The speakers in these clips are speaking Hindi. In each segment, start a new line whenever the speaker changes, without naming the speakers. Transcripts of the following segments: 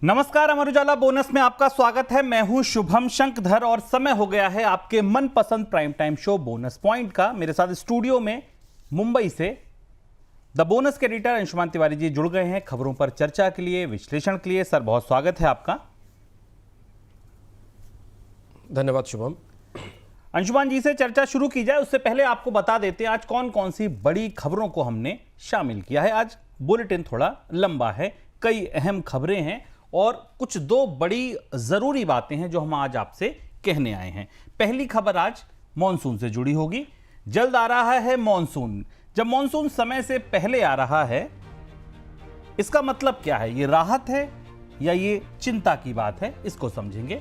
नमस्कार, अमर उजाला बोनस में आपका स्वागत है। मैं हूं शुभम शंकधर और समय हो गया है आपके मनपसंद prime time show bonus point का। मेरे साथ स्टूडियो में मुंबई से द बोनस के एडिटर अंशुमान तिवारी जी जुड़ गए हैं खबरों पर चर्चा के लिए, विश्लेषण के लिए। सर, बहुत स्वागत है आपका।
धन्यवाद शुभम।
अंशुमान जी से चर्चा शुरू की जाए उससे पहले आपको बता देते हैं आज कौन कौन सी बड़ी खबरों को हमने शामिल किया है। आज बुलेटिन थोड़ा लंबा है, कई अहम खबरें हैं और कुछ दो बड़ी जरूरी बातें हैं जो हम आज आपसे कहने आए हैं। पहली खबर आज मॉनसून से जुड़ी होगी। जल्द आ रहा है मॉनसून। जब मॉनसून समय से पहले आ रहा है, इसका मतलब क्या है? ये राहत है या ये चिंता की बात है? इसको समझेंगे।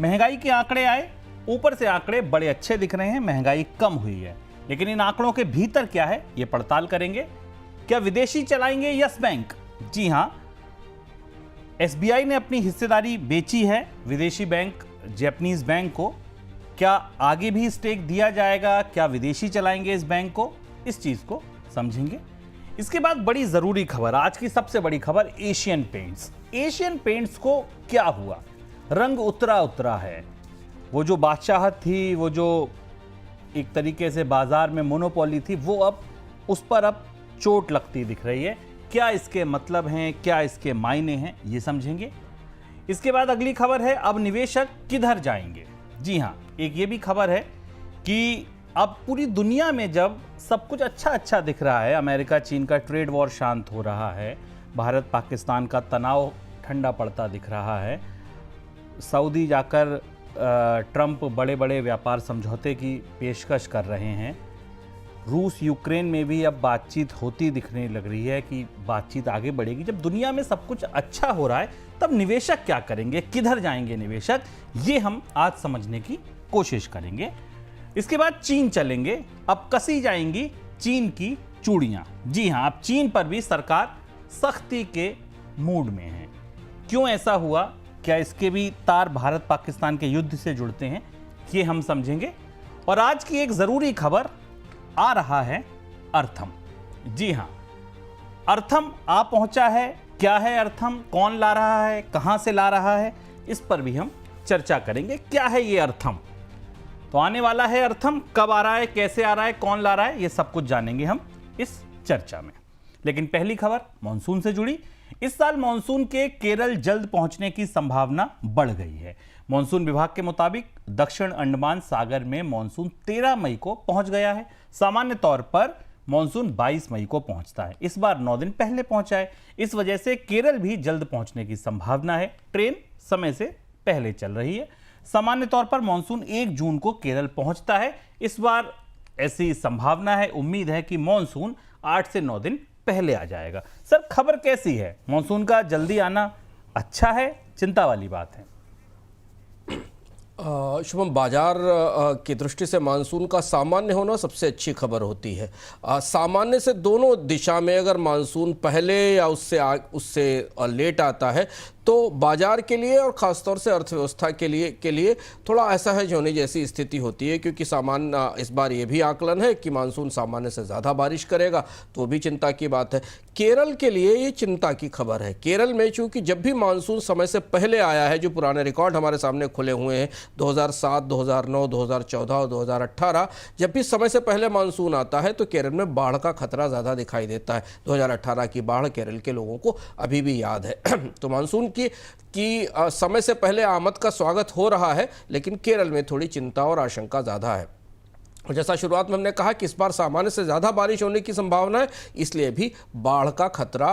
महंगाई के आंकड़े आए, ऊपर से आंकड़े बड़े अच्छे दिख रहे हैं, महंगाई कम हुई है, लेकिन इन आंकड़ों के भीतर क्या है ये पड़ताल करेंगे। क्या विदेशी चलाएंगे यस बैंक? जी हां, एसबीआई ने अपनी हिस्सेदारी बेची है विदेशी बैंक जैपनीज बैंक को। क्या आगे भी स्टेक दिया जाएगा? क्या विदेशी चलाएंगे इस बैंक को? इस चीज को समझेंगे। इसके बाद बड़ी जरूरी खबर, आज की सबसे बड़ी खबर, एशियन पेंट्स। एशियन पेंट्स को क्या हुआ? रंग उतरा है। वो जो बादशाहत थी, वो जो एक तरीके से बाजार में मोनोपोली थी, वो अब उस पर अब चोट लगती दिख रही है। क्या इसके मतलब हैं, क्या इसके मायने हैं, ये समझेंगे। इसके बाद अगली खबर है, अब निवेशक किधर जाएंगे। जी हां, एक ये भी खबर है कि अब पूरी दुनिया में जब सब कुछ अच्छा दिख रहा है, अमेरिका चीन का ट्रेड वॉर शांत हो रहा है, भारत पाकिस्तान का तनाव ठंडा पड़ता दिख रहा है, सऊदी जाकर ट्रंप बड़े बड़े व्यापार समझौते की पेशकश कर रहे हैं, रूस यूक्रेन में भी अब बातचीत होती दिखने लग रही है कि बातचीत आगे बढ़ेगी। जब दुनिया में सब कुछ अच्छा हो रहा है, तब निवेशक क्या करेंगे, किधर जाएंगे निवेशक, ये हम आज समझने की कोशिश करेंगे। इसके बाद चीन चलेंगे। अब कसी जाएंगी चीन की चूड़ियां। जी हां, अब चीन पर भी सरकार सख्ती के मूड में है। क्यों ऐसा हुआ? क्या इसके भी तार भारत पाकिस्तान के युद्ध से जुड़ते हैं? ये हम समझेंगे। और आज की एक जरूरी खबर, आ रहा है अर्थम। जी हां, अर्थम आ पहुंचा है। क्या है अर्थम? कौन ला रहा है? कहां से ला रहा है? इस पर भी हम चर्चा करेंगे। क्या है ये अर्थम? तो आने वाला है अर्थम। कब आ रहा है, कैसे आ रहा है, कौन ला रहा है, ये सब कुछ जानेंगे हम इस चर्चा में। लेकिन पहली खबर मॉनसून से जुड़ी। इस साल मॉनसून के केरल जल्द पहुंचने की संभावना बढ़ गई है। मॉनसून विभाग के मुताबिक दक्षिण अंडमान सागर में मॉनसून 13 मई को पहुंच गया है। सामान्य तौर पर मॉनसून 22 मई को पहुंचता है, इस बार 9 दिन पहले पहुंचा है। इस वजह से केरल भी जल्द पहुंचने की संभावना है। ट्रेन समय से पहले चल रही है। सामान्य तौर पर मॉनसून 1 जून को केरल पहुंचता है। इस बार ऐसी संभावना है, उम्मीद है कि मॉनसून 8 से 9 दिन पहले आ जाएगा। सर, खबर कैसी है? मॉनसून का जल्दी आना अच्छा है, चिंता वाली बात है?
शुभम, बाजार की दृष्टि से मानसून का सामान्य होना सबसे अच्छी खबर होती है। सामान्य से दोनों दिशा में अगर मानसून पहले या उससे लेट आता है तो बाजार के लिए और ख़ासतौर से अर्थव्यवस्था के लिए थोड़ा असहज होने जैसी स्थिति होती है, क्योंकि सामान्य इस बार ये भी आकलन है कि मानसून सामान्य से ज़्यादा बारिश करेगा, तो भी चिंता की बात है। केरल के लिए ये चिंता की खबर है। केरल में चूँकि जब भी मानसून समय से पहले आया है, जो पुराने रिकॉर्ड हमारे सामने खुले हुए हैं 2007, 2009, 2014 और 2018, जब भी समय से पहले मानसून आता है तो केरल में बाढ़ का खतरा ज़्यादा दिखाई देता है। 2018 की बाढ़ केरल के लोगों को अभी भी याद है। तो मानसून की समय से पहले आमद का स्वागत हो रहा है, लेकिन केरल में थोड़ी चिंता और आशंका ज़्यादा है। और जैसा शुरुआत में हमने कहा कि इस बार सामान्य से ज़्यादा बारिश होने की संभावना है, इसलिए भी बाढ़ का खतरा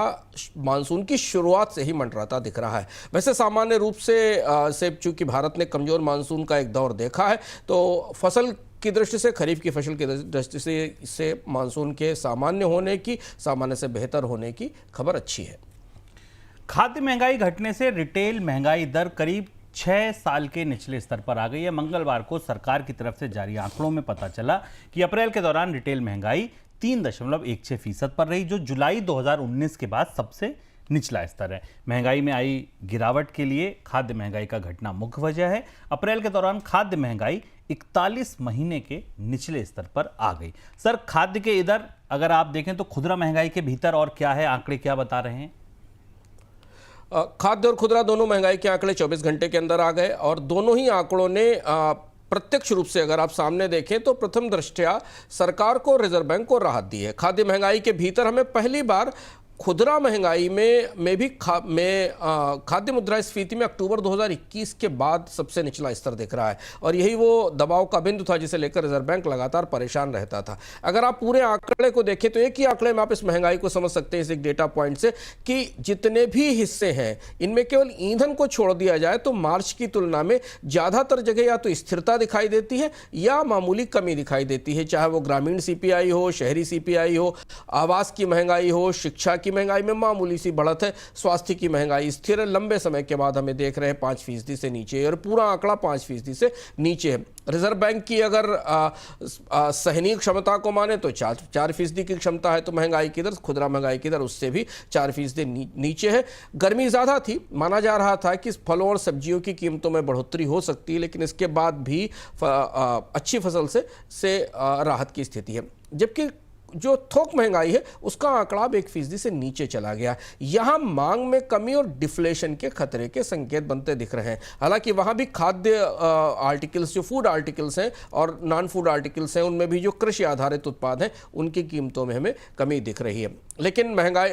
मानसून की शुरुआत से ही मंडराता दिख रहा है। वैसे सामान्य रूप से चूँकि भारत ने कमज़ोर मानसून का एक दौर देखा है, तो फसल की दृष्टि से, खरीफ की फसल की दृष्टि से मानसून के सामान्य होने की, सामान्य से बेहतर होने की खबर अच्छी है।
खाद्य महंगाई घटने से रिटेल महंगाई दर करीब 6 साल के निचले स्तर पर आ गई है। मंगलवार को सरकार की तरफ से जारी आंकड़ों में पता चला कि अप्रैल के दौरान रिटेल महंगाई 3.16% पर रही, जो जुलाई 2019 के बाद सबसे निचला स्तर है। महंगाई में आई गिरावट के लिए खाद्य महंगाई का घटना मुख्य वजह है। अप्रैल के दौरान खाद्य महंगाई 41 महीने के निचले स्तर पर आ गई। सर, खाद्य के इधर अगर आप देखें तो खुदरा महंगाई के भीतर और क्या है, आंकड़े क्या बता रहे हैं?
खाद्य और खुदरा दोनों महंगाई के आंकड़े 24 घंटे के अंदर आ गए और दोनों ही आंकड़ों ने प्रत्यक्ष रूप से अगर आप सामने देखें तो प्रथम दृष्टया सरकार को, रिजर्व बैंक को राहत दी है। खाद्य महंगाई के भीतर हमें पहली बार खुदरा महंगाई में भी खाद्य मुद्रास्फीति में अक्टूबर 2021 के बाद सबसे निचला स्तर दिख रहा है और यही वो दबाव का बिंदु था जिसे लेकर रिजर्व बैंक लगातार परेशान रहता था। अगर आप पूरे आंकड़े को देखें तो एक ही आंकड़े में आप इस महंगाई को समझ सकते हैं इस एक डेटा पॉइंट से कि जितने भी हिस्से हैं इनमें केवल ईंधन को छोड़ दिया जाए तो मार्च की तुलना में ज्यादातर जगह या तो स्थिरता दिखाई देती है या मामूली कमी दिखाई देती है, चाहे वो ग्रामीण सीपीआई हो, शहरी सीपीआई हो, आवास की महंगाई हो, शिक्षा की महंगाई में मामूली सी बढ़त है, स्वास्थ्य की महंगाई स्थिर है। लंबे समय के बाद हमें देख रहे हैं 5% से नीचे और पूरा आंकड़ा 5% से नीचे है। रिजर्व बैंक की अगर सहनीय क्षमता को माने तो 4% की क्षमता है, तो महंगाई की दर, खुदरा महंगाई की दर उससे भी 4% नीचे है। गर्मी ज्यादा थी, माना जा रहा था कि फलों और सब्जियों की कीमतों में बढ़ोतरी हो सकती है, लेकिन इसके बाद भी अच्छी फसल से राहत की स्थिति है। जबकि जो थोक महंगाई है उसका आंकड़ा अब 1% से नीचे चला गया। यहां मांग में कमी और डिफ्लेशन के खतरे के संकेत बनते दिख रहे हैं। हालांकि वहां भी खाद्य आर्टिकल्स, जो फूड आर्टिकल्स हैं और नॉन फूड आर्टिकल्स हैं, उनमें भी जो कृषि आधारित उत्पाद हैं उनकी कीमतों में हमें कमी दिख रही है। लेकिन महंगाई,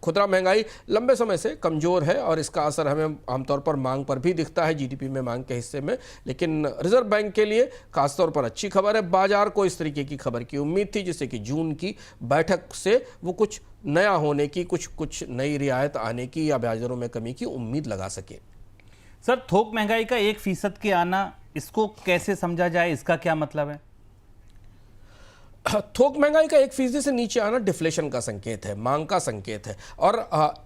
खुदरा महंगाई लंबे समय से कमजोर है और इसका असर हमें आमतौर पर मांग पर भी दिखता है, जीडीपी में मांग के हिस्से में। लेकिन रिजर्व बैंक के लिए खासतौर पर अच्छी खबर है। बाजार को इस तरीके की खबर की उम्मीद थी जिससे कि जून की बैठक से वो कुछ नया होने की, कुछ नई रियायत आने की या ब्याज दरों में कमी की उम्मीद लगा सके।
सर, थोक महंगाई का 1% के आना, इसको कैसे समझा जाए, इसका क्या मतलब है?
थोक महंगाई का 1% से नीचे आना डिफ्लेशन का संकेत है, मांग का संकेत है और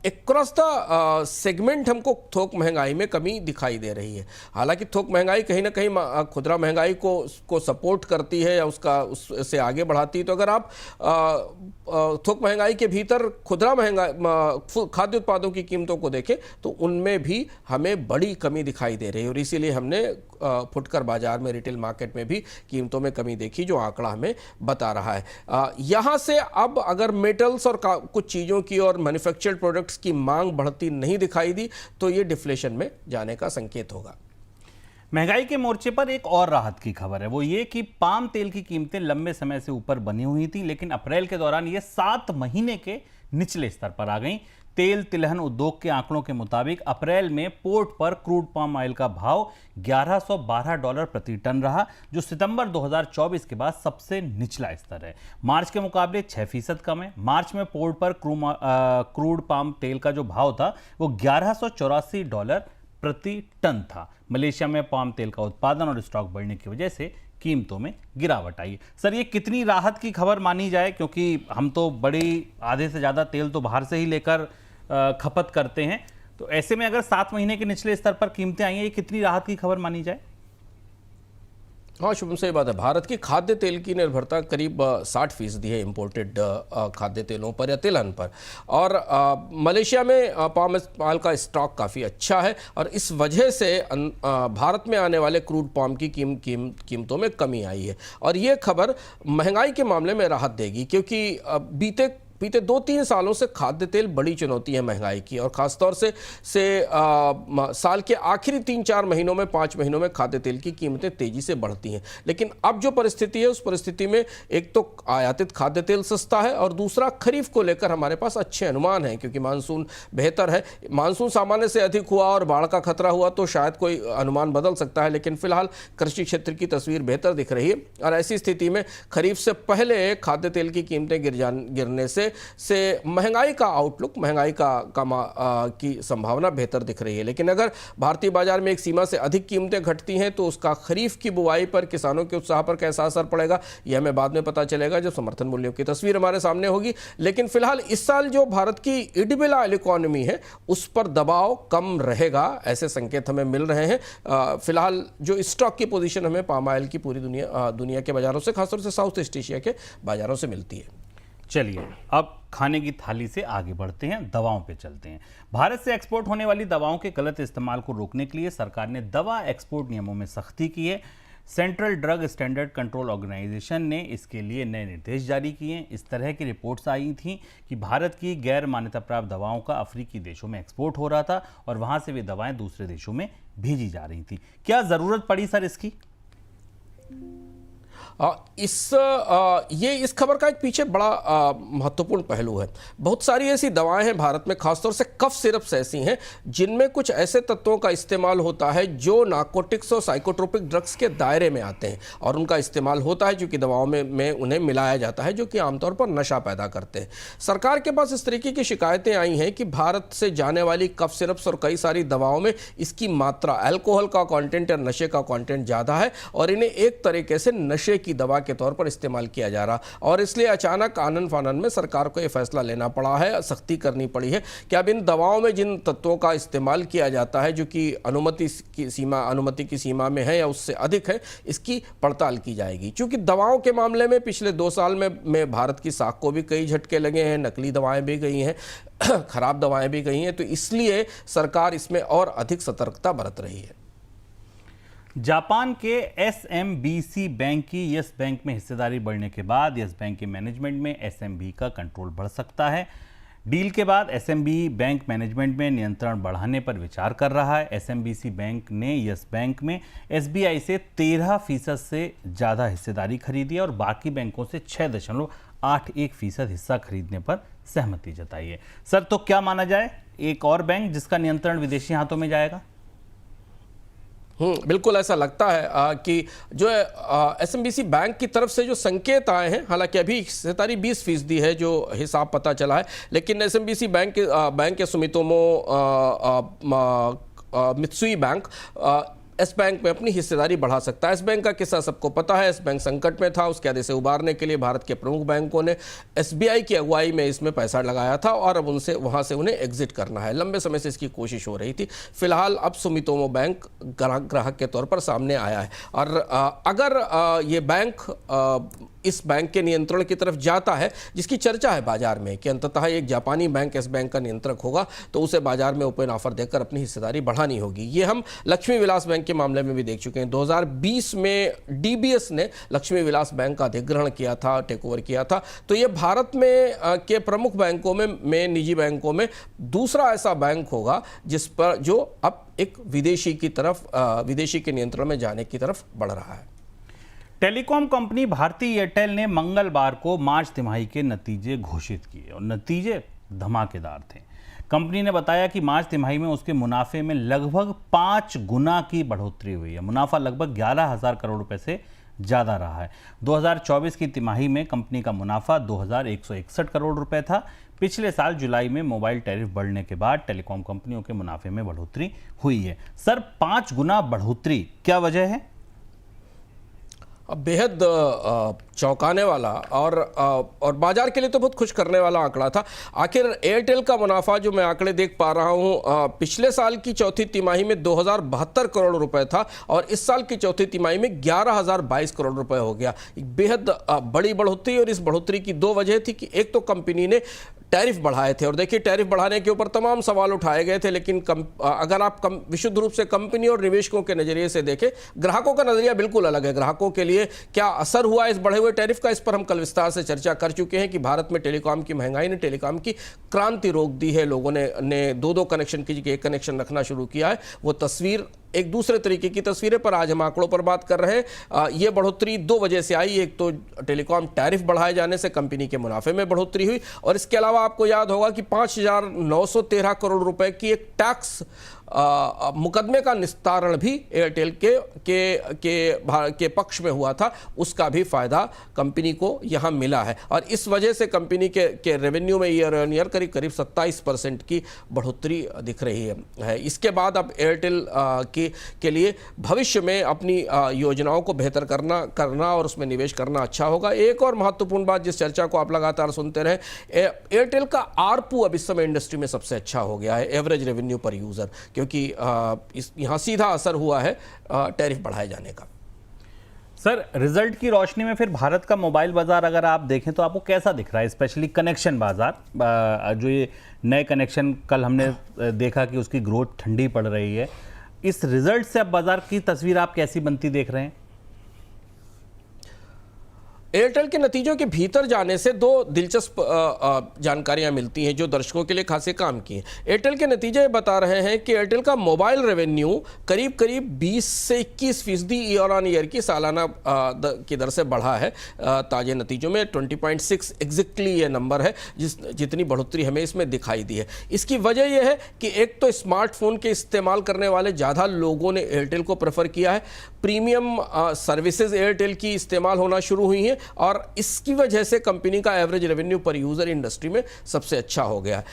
अक्रॉस द सेगमेंट हमको थोक महंगाई में कमी दिखाई दे रही है। हालांकि थोक महंगाई कहीं ना कहीं खुदरा महंगाई को सपोर्ट करती है या उससे आगे बढ़ाती है। तो अगर आप थोक महंगाई के भीतर खुदरा महंगाई, खाद्य उत्पादों की कीमतों को देखें तो उनमें भी हमें बड़ी कमी दिखाई दे रही है और इसीलिए हमने फुटकर बाजार में, रिटेल मार्केट में भी कीमतों में कमी देखी, जो आंकड़ा हमें बता रहा है। यहां से अब अगर मेटल्स और कुछ चीजों की और मैन्युफैक्चर्ड प्रोडक्ट्स की मांग बढ़ती नहीं दिखाई दी तो ये डिफ्लेशन में जाने का संकेत होगा।
महंगाई के मोर्चे पर एक और राहत की खबर है, वो ये कि पाम तेल की कीमतें लंबे समय से ऊपर बनी हुई थी, लेकिन अप्रैल के दौरान ये 7 महीने के निचले स्तर पर आ गई। तेल तिलहन उद्योग के आंकड़ों के मुताबिक अप्रैल में पोर्ट पर क्रूड पाम ऑयल का भाव $1112 प्रति टन रहा, जो सितंबर 2024 के बाद सबसे निचला स्तर है। मार्च के मुकाबले 6% कम है। मार्च में पोर्ट पर क्रूड पाम तेल का जो भाव था वो $1184 प्रति टन था। मलेशिया में पाम तेल का उत्पादन और स्टॉक बढ़ने की वजह से कीमतों में गिरावट आई। सर, ये कितनी राहत की खबर मानी जाए, क्योंकि हम तो बड़ी आधे से ज़्यादा तेल तो बाहर से ही लेकर खपत करते हैं, तो ऐसे में अगर 7 महीने के निचले स्तर पर कीमतें आई हैं, ये कितनी राहत की खबर मानी जाए?
हाँ शुभम, सही बात है। भारत की खाद्य तेल की निर्भरता करीब 60% है इंपोर्टेड खाद्य तेलों पर या तिलहन पर, और मलेशिया में पाम ऑयल का स्टॉक काफ़ी अच्छा है और इस वजह से भारत में आने वाले क्रूड पाम की कीमतों में कमी आई है और ये खबर महंगाई के मामले में राहत देगी, क्योंकि बीते 2-3 सालों से खाद्य तेल बड़ी चुनौती है महंगाई की, और ख़ासतौर से साल के आखिरी 3-4 महीनों में, 5 महीनों में खाद्य तेल की कीमतें तेज़ी से बढ़ती हैं। लेकिन अब जो परिस्थिति है उस परिस्थिति में एक तो आयातित खाद्य तेल सस्ता है और दूसरा खरीफ को लेकर हमारे पास अच्छे अनुमान हैं, क्योंकि मानसून बेहतर है। मानसून सामान्य से अधिक हुआ और बाढ़ का खतरा हुआ तो शायद कोई अनुमान बदल सकता है, लेकिन फिलहाल कृषि क्षेत्र की तस्वीर बेहतर दिख रही है और ऐसी स्थिति में खरीफ से पहले खाद्य तेल की कीमतें गिरने से महंगाई का आउटलुक, महंगाई की संभावना बेहतर दिख रही है। लेकिन अगर भारतीय बाजार में एक सीमा से अधिक कीमतें घटती हैं तो उसका खरीफ की बुआई पर किसानों के उत्साह पर कैसा असर पड़ेगा यह हमें बाद में पता चलेगा जब समर्थन मूल्यों की तस्वीर हमारे सामने होगी। लेकिन फिलहाल इस साल जो भारत की इडिबल ऑयल इकोनॉमी है उस पर दबाव कम रहेगा, ऐसे संकेत हमें मिल रहे हैं। फिलहाल जो स्टॉक की पोजीशन हमें पाम ऑयल की पूरी दुनिया के बाजारों से, खासतौर से साउथ ईस्ट एशिया के बाजारों से मिलती है।
चलिए अब खाने की थाली से आगे बढ़ते हैं, दवाओं पे चलते हैं। भारत से एक्सपोर्ट होने वाली दवाओं के गलत इस्तेमाल को रोकने के लिए सरकार ने दवा एक्सपोर्ट नियमों में सख्ती की है। Central drug standard control organisation ने इसके लिए नए निर्देश जारी किए। इस तरह की रिपोर्ट्स आई थी कि भारत की गैर मान्यता प्राप्त दवाओं का अफ्रीकी देशों में एक्सपोर्ट हो रहा था और वहां से वे दवाएं दूसरे देशों में भेजी जा रही थी। क्या जरूरत पड़ी सर इसकी?
इस खबर का एक पीछे बड़ा महत्वपूर्ण पहलू है। बहुत सारी ऐसी दवाएं हैं भारत में, खासतौर से कफ सिरप्स ऐसी हैं जिनमें कुछ ऐसे तत्वों का इस्तेमाल होता है जो नार्कोटिक्स और साइकोट्रोपिक ड्रग्स के दायरे में आते हैं और उनका इस्तेमाल होता है क्योंकि दवाओं में उन्हें मिलाया जाता है, जो कि आमतौर पर नशा पैदा करते हैं। सरकार के पास इस तरीके की शिकायतें आई हैं कि भारत से जाने वाली कफ सिरप्स और कई सारी दवाओं में इसकी मात्रा, अल्कोहल का कंटेंट या नशे का कंटेंट ज़्यादा है और इन्हें एक तरीके से नशे की दवा के तौर पर इस्तेमाल किया जा रहा और इसलिए अचानक आनन फानन में सरकार को यह फैसला लेना पड़ा है, सख्ती करनी पड़ी है कि अब इन दवाओं में जिन तत्वों का इस्तेमाल किया जाता है जो कि अनुमति की सीमा में है या उससे अधिक है, इसकी पड़ताल की जाएगी। क्योंकि दवाओं के मामले में पिछले 2 साल में भारत की साख को भी कई झटके लगे हैं, नकली दवाएं भी गई हैं, खराब दवाएं भी गई हैं, तो इसलिए सरकार इसमें और अधिक सतर्कता बरत रही है।
जापान के एसएमबीसी बैंक की यस बैंक में हिस्सेदारी बढ़ने के बाद यस बैंक के मैनेजमेंट में एसएमबी का कंट्रोल बढ़ सकता है। डील के बाद एसएमबी बैंक मैनेजमेंट में नियंत्रण बढ़ाने पर विचार कर रहा है। एसएमबीसी बैंक ने यस बैंक में एसबीआई से 13% से ज़्यादा हिस्सेदारी खरीदी है और बाकी बैंकों से 6.81% हिस्सा खरीदने पर सहमति जताई है। सर, तो क्या माना जाए, एक और बैंक जिसका नियंत्रण विदेशी हाथों में जाएगा?
बिल्कुल ऐसा लगता है कि जो एसएमबीसी बैंक की तरफ से जो संकेत आए हैं, हालांकि अभी हिस्सेदारी 20% है जो हिसाब पता चला है, लेकिन एसएमबीसी बैंक के Sumitomo Mitsui bank S bank में अपनी हिस्सेदारी बढ़ा सकता है। एस बैंक का किस्सा सबको पता है, एस बैंक संकट में था, उसके आदे से उबारने के लिए भारत के प्रमुख बैंकों ने एसबीआई की अगुवाई में इसमें पैसा लगाया था और अब वहां से उन्हें एग्जिट करना है। लंबे समय से इसकी कोशिश हो रही थी। फिलहाल अब सुमितोमो बैंक ग्राहक के तौर पर सामने आया है और अगर ये बैंक इस बैंक के नियंत्रण की तरफ जाता है, जिसकी चर्चा है बाजार में कि अंततः एक जापानी बैंक इस बैंक का नियंत्रक होगा, तो उसे बाजार में ओपन ऑफर देकर अपनी हिस्सेदारी बढ़ानी होगी। ये हम लक्ष्मी विलास बैंक के मामले में भी देख चुके हैं। 2020 में डीबीएस ने लक्ष्मी विलास बैंक का अधिग्रहण किया था, टेक ओवर किया था। तो ये भारत में के प्रमुख बैंकों में निजी बैंकों में दूसरा ऐसा बैंक होगा जिस पर जो अब एक विदेशी के नियंत्रण में जाने की तरफ बढ़ रहा है।
टेलीकॉम कंपनी भारती एयरटेल ने मंगलवार को मार्च तिमाही के नतीजे घोषित किए और नतीजे धमाकेदार थे। कंपनी ने बताया कि मार्च तिमाही में उसके मुनाफे में लगभग 5 गुना की बढ़ोतरी हुई है। मुनाफा लगभग 11,000 करोड़ रुपए से ज़्यादा रहा है। 2024 की तिमाही में कंपनी का मुनाफा 2,161 करोड़ रुपए था। पिछले साल जुलाई में मोबाइल टैरिफ बढ़ने के बाद टेलीकॉम कंपनियों के मुनाफे में बढ़ोतरी हुई है। सर, 5 गुना बढ़ोतरी, क्या वजह है?
बेहद चौंकाने वाला और बाजार के लिए तो बहुत खुश करने वाला आंकड़ा था। आखिर एयरटेल का मुनाफा जो मैं आंकड़े देख पा रहा हूं, पिछले साल की चौथी तिमाही में 2,072 करोड़ रुपए था और इस साल की चौथी तिमाही में 11,022 करोड़ रुपए हो गया। एक बेहद बड़ी बढ़ोतरी और इस बढ़ोतरी की 2 वजह थी कि एक तो कंपनी ने टैरिफ बढ़ाए थे और देखिए टैरिफ बढ़ाने के ऊपर तमाम सवाल उठाए गए थे, लेकिन अगर आप विशुद्ध रूप से कंपनी और निवेशकों के नजरिए से देखें, ग्राहकों का नजरिया बिल्कुल अलग है। ग्राहकों के लिए क्या असर हुआ इस बढ़े हुए टैरिफ का, इस पर हम कल विस्तार से चर्चा कर चुके हैं कि भारत में टेलीकॉम की महंगाई ने टेलीकॉम की क्रांति रोक दी है। लोगों ने 2-2 कनेक्शन की जगह 1 कनेक्शन रखना शुरू किया है। वो तस्वीर एक दूसरे तरीके की तस्वीरें, पर आज हम आंकड़ों पर बात कर रहे हैं। ये बढ़ोतरी 2 वजह से आई। एक तो टेलीकॉम टैरिफ बढ़ाए जाने से कंपनी के मुनाफे में बढ़ोतरी हुई और इसके अलावा आपको याद होगा कि 5,913 करोड़ रुपए की एक टैक्स मुकदमे का निस्तारण भी एयरटेल के पक्ष में हुआ था। उसका भी फायदा कंपनी को यहां मिला है और इस वजह से कंपनी के रेवेन्यू में ईयर ऑन ईयर करीब 27% की बढ़ोतरी दिख रही है। इसके बाद अब एयरटेल के लिए भविष्य में अपनी योजनाओं को बेहतर करना और उसमें निवेश करना अच्छा होगा। एक और महत्वपूर्ण बात, जिस चर्चा को आप लगातार सुनते रहे, एयरटेल का आरपू अब इस समय इंडस्ट्री में सबसे अच्छा हो गया है, एवरेज रेवेन्यू पर यूजर, क्योंकि यहाँ सीधा असर हुआ है टैरिफ बढ़ाए जाने का।
सर, रिजल्ट की रोशनी में फिर भारत का मोबाइल बाजार अगर आप देखें तो आपको कैसा दिख रहा है, स्पेशली कनेक्शन बाजार? जो ये नए कनेक्शन कल हमने देखा कि उसकी ग्रोथ ठंडी पड़ रही है, इस रिजल्ट से अब बाजार की तस्वीर आप कैसी बनती देख रहे हैं?
एयरटेल के नतीजों के भीतर जाने से दो दिलचस्प जानकारियां मिलती हैं जो दर्शकों के लिए खासे काम की हैं। एयरटेल के नतीजे बता रहे हैं कि एयरटेल का मोबाइल रेवेन्यू करीब करीब 20 से 21% ईयर ऑन ईयर की सालाना की दर से बढ़ा है। ताजे नतीजों में 20.6 एग्जैक्टली ये नंबर है जितनी बढ़ोतरी हमें इसमें दिखाई दी है। इसकी वजह यह है कि एक तो स्मार्टफोन के इस्तेमाल करने वाले ज़्यादा लोगों ने एयरटेल को प्रेफर किया है, प्रीमियम सर्विसेज एयरटेल की इस्तेमाल होना शुरू हुई हैं और इसकी वजह से कंपनी का एवरेज रेवेन्यू पर यूज़र इंडस्ट्री में सबसे अच्छा हो गया है।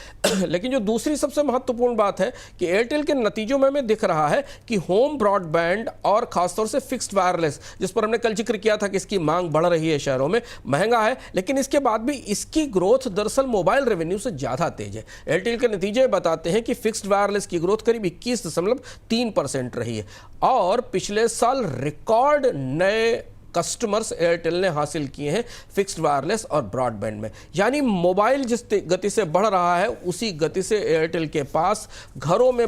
लेकिन जो दूसरी सबसे महत्वपूर्ण बात है कि एयरटेल के नतीजों में हमें दिख रहा है कि होम ब्रॉडबैंड और खासतौर से फिक्स्ड वायरलेस, जिस पर हमने कल जिक्र किया था कि इसकी मांग बढ़ रही है शहरों में, महंगा है, लेकिन इसके बाद भी इसकी ग्रोथ दरअसल मोबाइल रेवेन्यू से ज़्यादा तेज है। एयरटेल के नतीजे बताते हैं कि फिक्स्ड वायरलेस की ग्रोथ करीब 21.3% रही है और पिछले साल रिकॉर्ड नए कस्टमर्स एयरटेल ने हासिल किए हैं फिक्स्ड वायरलेस और ब्रॉडबैंड में। यानी मोबाइल जिस गति से बढ़ रहा है उसी गति से एयरटेल के पास घरों में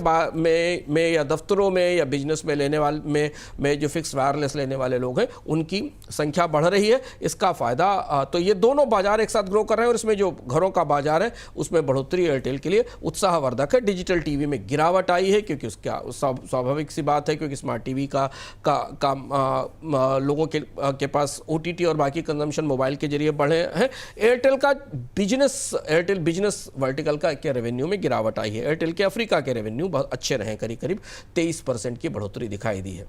या दफ्तरों में या बिजनेस में लेने वाले में जो फिक्स्ड वायरलेस लेने वाले लोग हैं उनकी संख्या बढ़ रही है। इसका फ़ायदा तो ये दोनों बाजार एक साथ ग्रो कर रहे हैं और इसमें जो घरों का बाजार है उसमें बढ़ोतरी एयरटेल के लिए उत्साहवर्धक है। डिजिटल टीवी में गिरावट आई है क्योंकि उसका स्वाभाविक सी बात है, क्योंकि स्मार्ट टीवी का लोगों के पास OTT और बाकी कंजम्पशन मोबाइल के जरिए बढ़े हैं। एयरटेल बिजनेस वर्टिकल का के रेवेन्यू में गिरावट आई है। एयरटेल के अफ्रीका के रेवेन्यू बहुत अच्छे रहे, करीब 23% की बढ़ोतरी दिखाई दी है।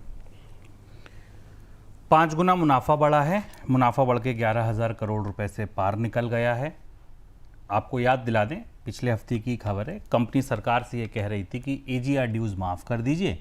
5 गुना मुनाफा बढ़ा है, मुनाफा बढ़ के 11,000 करोड़ रुपए से पार निकल गया है। आपको याद दिला दें, पिछले हफ्ते की खबर है, कंपनी सरकार से ये कह रही थी कि AGR ड्यूज माफ़ कर दीजिए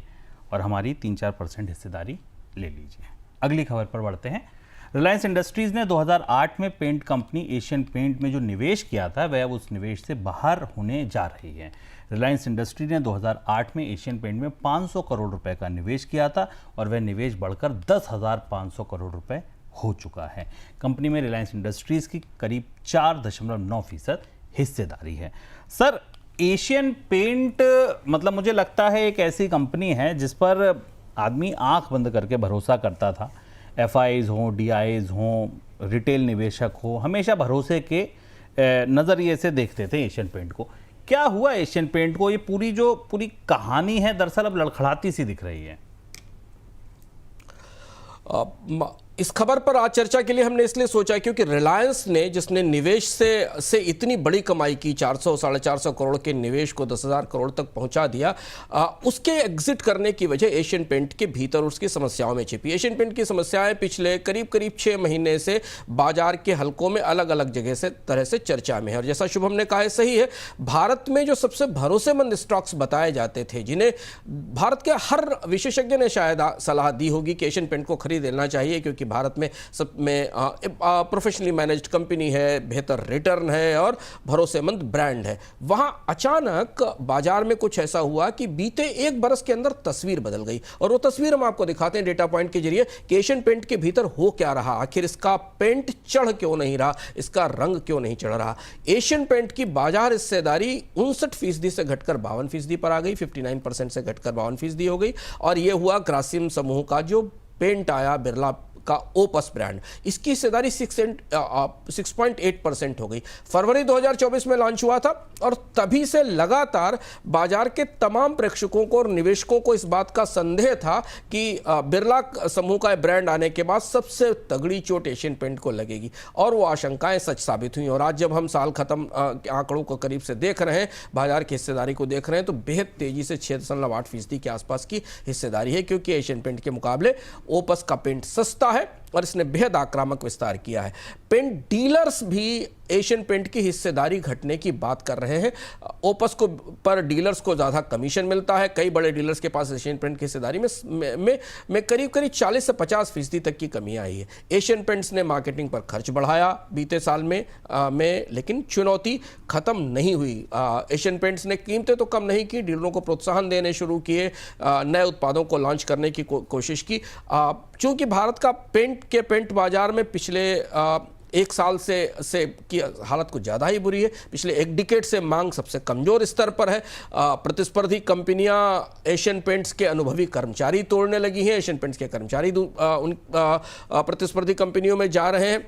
और हमारी 3-4% हिस्सेदारी ले लीजिए। अगली खबर पर बढ़ते हैं। रिलायंस इंडस्ट्रीज़ ने 2008 में पेंट कंपनी एशियन पेंट में जो निवेश किया था वह अब उस निवेश से बाहर होने जा रही है। रिलायंस इंडस्ट्री ने 2008 में एशियन पेंट में 500 करोड़ रुपए का निवेश किया था और वह निवेश बढ़कर 10,500 करोड़ रुपए हो चुका है। कंपनी में रिलायंस इंडस्ट्रीज़ की करीब 4.9% हिस्सेदारी है। सर, एशियन पेंट मतलब मुझे लगता है एक ऐसी कंपनी है जिस पर आदमी आंख बंद करके भरोसा करता था। FIs हों, DIs हों, रिटेल निवेशक हो, हमेशा भरोसे के नज़रिए से देखते थे एशियन पेंट को। क्या हुआ एशियन पेंट को? ये पूरी कहानी है दरअसल अब लड़खड़ाती सी दिख रही है।
इस खबर पर आज चर्चा के लिए हमने इसलिए सोचा क्योंकि रिलायंस ने जिसने निवेश से इतनी बड़ी कमाई की, 400-450 करोड़ के निवेश को 10,000 करोड़ तक पहुंचा दिया, उसके एग्जिट करने की वजह एशियन पेंट के भीतर उसकी समस्याओं में छिपी। एशियन पेंट की समस्याएं पिछले करीब 6 महीने से बाजार के हलकों में अलग अलग तरह से चर्चा में है। और जैसा शुभम ने कहा है, सही है, भारत में जो सबसे भरोसेमंद स्टॉक्स बताए जाते थे, जिन्हें भारत के हर विशेषज्ञ ने शायद सलाह दी होगी कि एशियन पेंट को खरीद लेना चाहिए क्योंकि भारत में सब में प्रोफेशनली मैनेज्ड कंपनी है, बेहतर रिटर्न है और भरोसेमंद ब्रांड है, वहां अचानक बाजार में कुछ ऐसा हुआ कि बीते 1 बरस के अंदर तस्वीर बदल गई। और वो तस्वीर हम आपको दिखाते हैं डेटा पॉइंट के जरिए कि एशियन पेंट के भीतर हो क्या रहा, आखिर इसका पेंट चढ़ क्यों नहीं रहा, इसका रंग क्यों नहीं चढ़ रहा। एशियन पेंट की बाजार हिस्सेदारी 59% से घटकर 52% पर आ गई, 59% से घटकर 52% हो गई। और यह हुआ ग्रासिम समूह का जो पेंट आया, बिरला का ओपस ब्रांड, इसकी हिस्सेदारी 6.8% हो गई। फरवरी 2024 में लॉन्च हुआ था और तभी से लगातार बाजार के तमाम प्रेक्षकों को और निवेशकों को इस बात का संदेह था कि बिरला समूह का ब्रांड आने के बाद सबसे तगड़ी चोट एशियन पेंट को लगेगी और वो आशंकाएं सच साबित हुई। और आज जब हम साल खत्म आंकड़ों को करीब से देख रहे हैं, बाजार की हिस्सेदारी को देख रहे हैं, तो बेहद तेजी से 6.8% के आसपास की हिस्सेदारी है क्योंकि एशियन पेंट के मुकाबले ओपस का पेंट सस्ता है और इसने बेहद आक्रामक विस्तार किया है। पेंट डीलर्स भी एशियन पेंट की हिस्सेदारी घटने की बात कर रहे हैं। ओपस को पर डीलर्स को ज़्यादा कमीशन मिलता है। कई बड़े डीलर्स के पास एशियन पेंट की हिस्सेदारी में करीब 40 से 50% तक की कमी आई है। एशियन पेंट्स ने मार्केटिंग पर खर्च बढ़ाया बीते साल में, लेकिन चुनौती खत्म नहीं हुई। एशियन पेंट्स ने कीमतें तो कम नहीं की, डीलरों को प्रोत्साहन देने शुरू किए, नए उत्पादों को लॉन्च करने की कोशिश की। चूंकि भारत का पेंट बाजार में पिछले 1 साल से की हालत कुछ ज़्यादा ही बुरी है। पिछले 1 डिकेड से मांग सबसे कमज़ोर स्तर पर है। प्रतिस्पर्धी कंपनियां एशियन पेंट्स के अनुभवी कर्मचारी तोड़ने लगी हैं। एशियन पेंट्स के कर्मचारी उन प्रतिस्पर्धी कंपनियों में जा रहे हैं।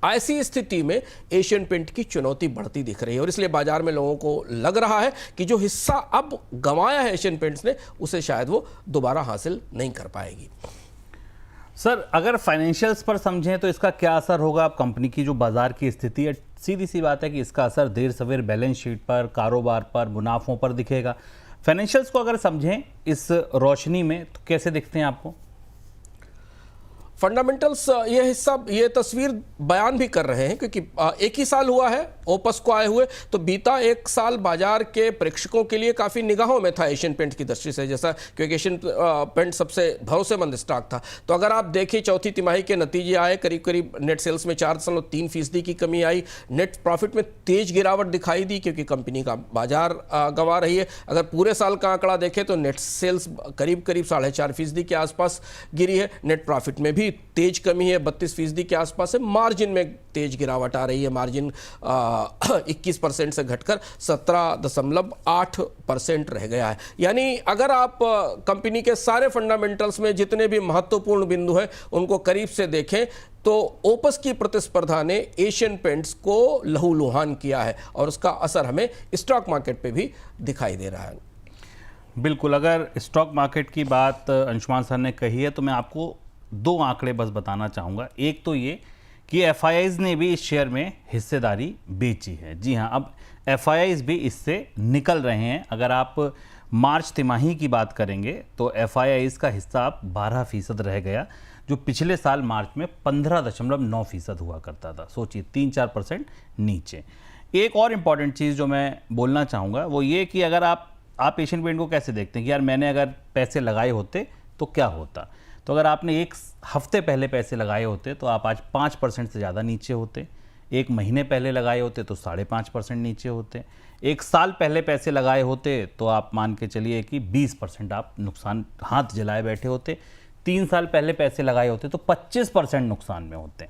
ऐसी स्थिति में एशियन पेंट की चुनौती बढ़ती दिख रही है और इसलिए बाजार में लोगों को लग रहा है कि जो हिस्सा अब गंवाया है एशियन पेंट्स ने, उसे शायद वो दोबारा हासिल नहीं कर पाएगी।
सर, अगर फाइनेंशियल्स पर समझें तो इसका क्या असर होगा? अब कंपनी की जो बाजार की स्थिति है, सीधी सी बात है कि इसका असर देर सवेर बैलेंस शीट पर, कारोबार पर, मुनाफों पर दिखेगा। फाइनेंशियल्स को अगर समझें इस रोशनी में तो कैसे दिखते हैं आपको?
फंडामेंटल्स ये हिस्सा, ये तस्वीर बयान भी कर रहे हैं क्योंकि एक ही साल हुआ है ओपस को आए हुए, तो बीता एक साल बाजार के प्रेक्षकों के लिए काफ़ी निगाहों में था एशियन पेंट की दृष्टि से, जैसा क्योंकि एशियन पेंट सबसे भरोसेमंद स्टॉक था। तो अगर आप देखें चौथी तिमाही के नतीजे आए, करीब करीब नेट सेल्स में 4.3% की कमी आई, नेट प्रॉफिट में तेज गिरावट दिखाई दी क्योंकि कंपनी का बाजार गंवा रही है। अगर पूरे साल का आंकड़ा देखें तो नेट सेल्स करीब करीब 4.5% के आसपास गिरी है, नेट प्रॉफिट में भी तेज कमी है, 32% के आसपास है, मार्जिन में तेज गिरावट आ रही है, मार्जिन 21% से घटकर 17.8% रह गया है। यानी अगर आप कंपनी के सारे फंडामेंटल्स में जितने भी महत्वपूर्ण बिंदु हैं उनको करीब से देखें तो ओपस की प्रतिस्पर्धा ने एशियन पेंट्स को लहूलुहान किया है और उसका असर हमें स्टॉक मार्केट पे भी दिखाई दे रहा है।
बिल्कुल, अगर स्टॉक मार्केट की बात अंशुमान सर ने कही है तो मैं आपको दो आंकड़े बस बताना चाहूँगा। एक तो ये कि एफआईआईज़ ने भी इस शेयर में हिस्सेदारी बेची है। जी हाँ, अब एफआईआईज़ भी इससे निकल रहे हैं। अगर आप मार्च तिमाही की बात करेंगे तो एफआईआईज़ का हिस्सा अब 12% रह गया, जो पिछले साल मार्च में 15.9% हुआ करता था। सोचिए 3-4% नीचे। एक और इम्पॉर्टेंट चीज़ जो मैं बोलना चाहूँगा वो ये कि अगर आप एशियन पेंट को कैसे देखते हैं कि यार मैंने अगर पैसे लगाए होते तो क्या होता, तो अगर आपने एक हफ्ते पहले पैसे लगाए होते तो आप आज 5% से ज़्यादा नीचे होते, एक महीने पहले लगाए होते तो 5.5% नीचे होते, एक साल पहले पैसे लगाए होते तो आप मान के चलिए कि 20% आप नुकसान हाथ जलाए बैठे होते, 3 साल पहले पैसे लगाए होते तो 25% नुकसान में होते।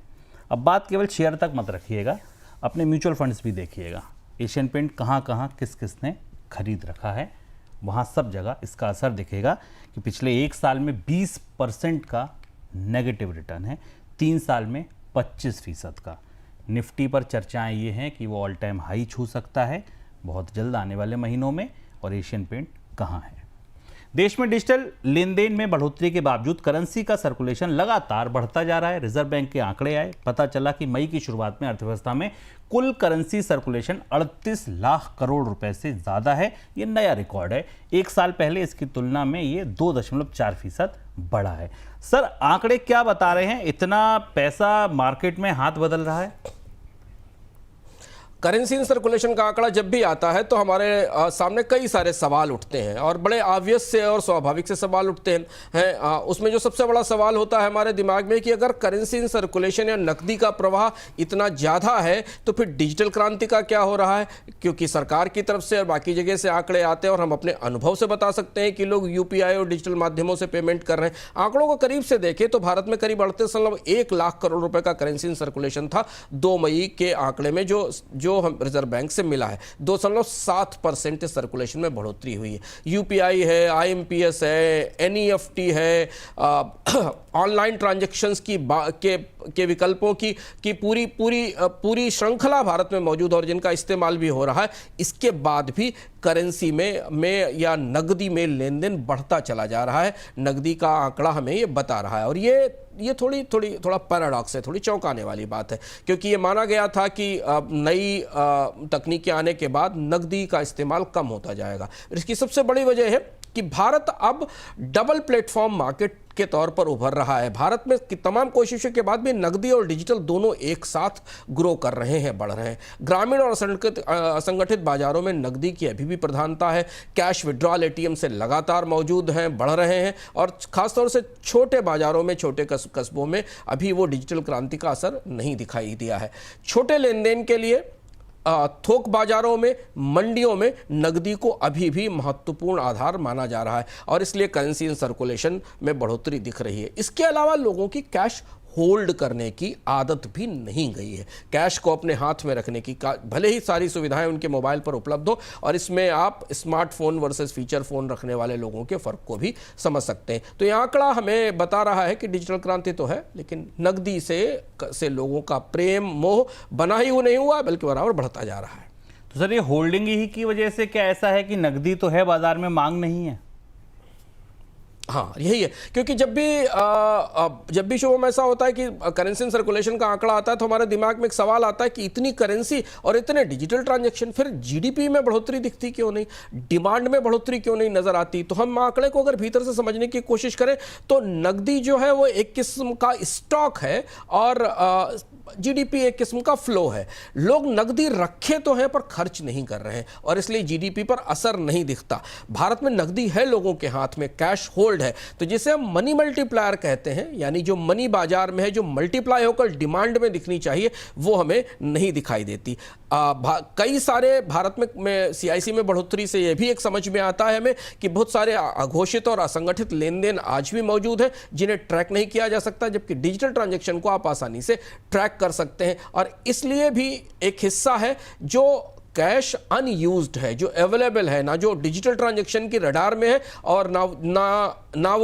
अब बात केवल शेयर तक मत रखिएगा, अपने म्यूचुअल फंड्स भी देखिएगा। एशियन पेंट कहाँ कहाँ किस किसने खरीद रखा है, वहाँ सब जगह इसका असर दिखेगा कि पिछले एक साल में 20% का नेगेटिव रिटर्न है, 3 साल में 25% का। निफ्टी पर चर्चाएं ये हैं कि वो ऑल टाइम हाई छू सकता है बहुत जल्द आने वाले महीनों में, और एशियन पेंट कहाँ है। देश में डिजिटल लेन देन में बढ़ोतरी के बावजूद करेंसी का सर्कुलेशन लगातार बढ़ता जा रहा है। रिजर्व बैंक के आंकड़े आए, पता चला कि मई की शुरुआत में अर्थव्यवस्था में कुल करेंसी सर्कुलेशन 38 लाख करोड़ रुपए से ज़्यादा है। ये नया रिकॉर्ड है। एक साल पहले इसकी तुलना में ये 2.4% बढ़ा है। सर, आंकड़े क्या बता रहे हैं? इतना पैसा मार्केट में हाथ बदल रहा है?
करेंसी इन सर्कुलेशन का आंकड़ा जब भी आता है तो हमारे सामने कई सारे सवाल उठते हैं और बड़े ऑब्वियस से और स्वाभाविक से सवाल उठते हैं। उसमें जो सबसे बड़ा सवाल होता है हमारे दिमाग में कि अगर करेंसी इन सर्कुलेशन या नकदी का प्रवाह इतना ज़्यादा है तो फिर डिजिटल क्रांति का क्या हो रहा है, क्योंकि सरकार की तरफ से और बाकी जगह से आंकड़े आते हैं और हम अपने अनुभव से बता सकते हैं कि लोग यूपीआई और डिजिटल माध्यमों से पेमेंट कर रहे हैं। आंकड़ों को करीब से देखें तो भारत में करीब 38.1 लाख करोड़ रुपए का करेंसी इन सर्कुलेशन था 2 मई के आंकड़े में, जो हम रिजर्व बैंक से मिला है। 2.7% सर्कुलेशन में बढ़ोतरी हुई है। यूपीआई है, आईएमपीएस है, एनईएफटी है, ऑनलाइन ट्रांजैक्शंस के विकल्पों की पूरी श्रृंखला भारत में मौजूद और जिनका इस्तेमाल भी हो रहा है। इसके बाद भी करेंसी में या नकदी में लेन देन बढ़ता चला जा रहा है। नकदी का आंकड़ा हमें ये बता रहा है और ये थोड़ा पैराडॉक्स है, थोड़ी चौंकाने वाली बात है, क्योंकि ये माना गया था कि नई तकनीकें आने के बाद नकदी का इस्तेमाल कम होता जाएगा। इसकी सबसे बड़ी वजह है कि भारत अब डबल प्लेटफॉर्म मार्केट के तौर पर उभर रहा है। भारत में तमाम कोशिशों के बाद भी नकदी और डिजिटल दोनों एक साथ ग्रो कर रहे हैं, बढ़ रहे हैं। ग्रामीण और असंगठित बाजारों में नकदी की अभी भी प्रधानता है। कैश विड्रॉल एटीएम से लगातार मौजूद हैं, बढ़ रहे हैं और खासतौर से छोटे बाजारों में, छोटे कस्बों में अभी वो डिजिटल क्रांति का असर नहीं दिखाई दिया है। छोटे लेन देन के लिए थोक बाजारों में, मंडियों में नकदी को अभी भी महत्वपूर्ण आधार माना जा रहा है और इसलिए करेंसी इन सर्कुलेशन में बढ़ोतरी दिख रही है। इसके अलावा लोगों की कैश होल्ड करने की आदत भी नहीं गई है। कैश को अपने हाथ में रखने की, भले ही सारी सुविधाएं उनके मोबाइल पर उपलब्ध हो, और इसमें आप स्मार्टफोन वर्सेस फीचर फोन रखने वाले लोगों के फर्क को भी समझ सकते हैं। तो यह आंकड़ा हमें बता रहा है कि डिजिटल क्रांति तो है, लेकिन नकदी से लोगों का प्रेम मोह बना ही नहीं हुआ, बल्कि बराबर बढ़ता जा रहा है।
तो सर, ये होल्डिंग ही की वजह से क्या ऐसा है कि नकदी तो है, बाजार में मांग नहीं है?
हाँ, यही है, क्योंकि जब भी शुभम ऐसा होता है कि करेंसी इन सर्कुलेशन का आंकड़ा आता है, तो हमारे दिमाग में एक सवाल आता है कि इतनी करेंसी और इतने डिजिटल ट्रांजैक्शन, फिर जीडीपी में बढ़ोतरी दिखती क्यों नहीं, डिमांड में बढ़ोतरी क्यों नहीं नजर आती? तो हम आंकड़े को अगर भीतर से समझने की कोशिश करें तो नकदी जो है वो एक किस्म का स्टॉक है और जीडीपी एक किस्म का फ्लो है। लोग नकदी रखे तो हैं पर खर्च नहीं कर रहे हैं, और इसलिए जीडीपी पर असर नहीं दिखता। भारत में नकदी है लोगों के हाथ में, कैश होल्ड है, तो जिसे हम मनी मल्टीप्लायर कहते हैं, यानी जो मनी बाजार में है, जो मल्टीप्लाई होकर डिमांड में दिखनी चाहिए, वो हमें नहीं दिखाई देती। कई सारे भारत में सीआईसी में बढ़ोतरी से यह भी एक समझ में आता है हमें कि बहुत सारे अघोषित और असंगठित लेन देन आज भी मौजूद है जिन्हें ट्रैक नहीं किया जा सकता, जबकि डिजिटल ट्रांजैक्शन को आप आसानी से ट्रैक कर सकते हैं। और इसलिए भी एक हिस्सा है जो कैश अनयूज्ड है, जो अवेलेबल है, ना जो डिजिटल ट्रांजैक्शन की रडार में है और ना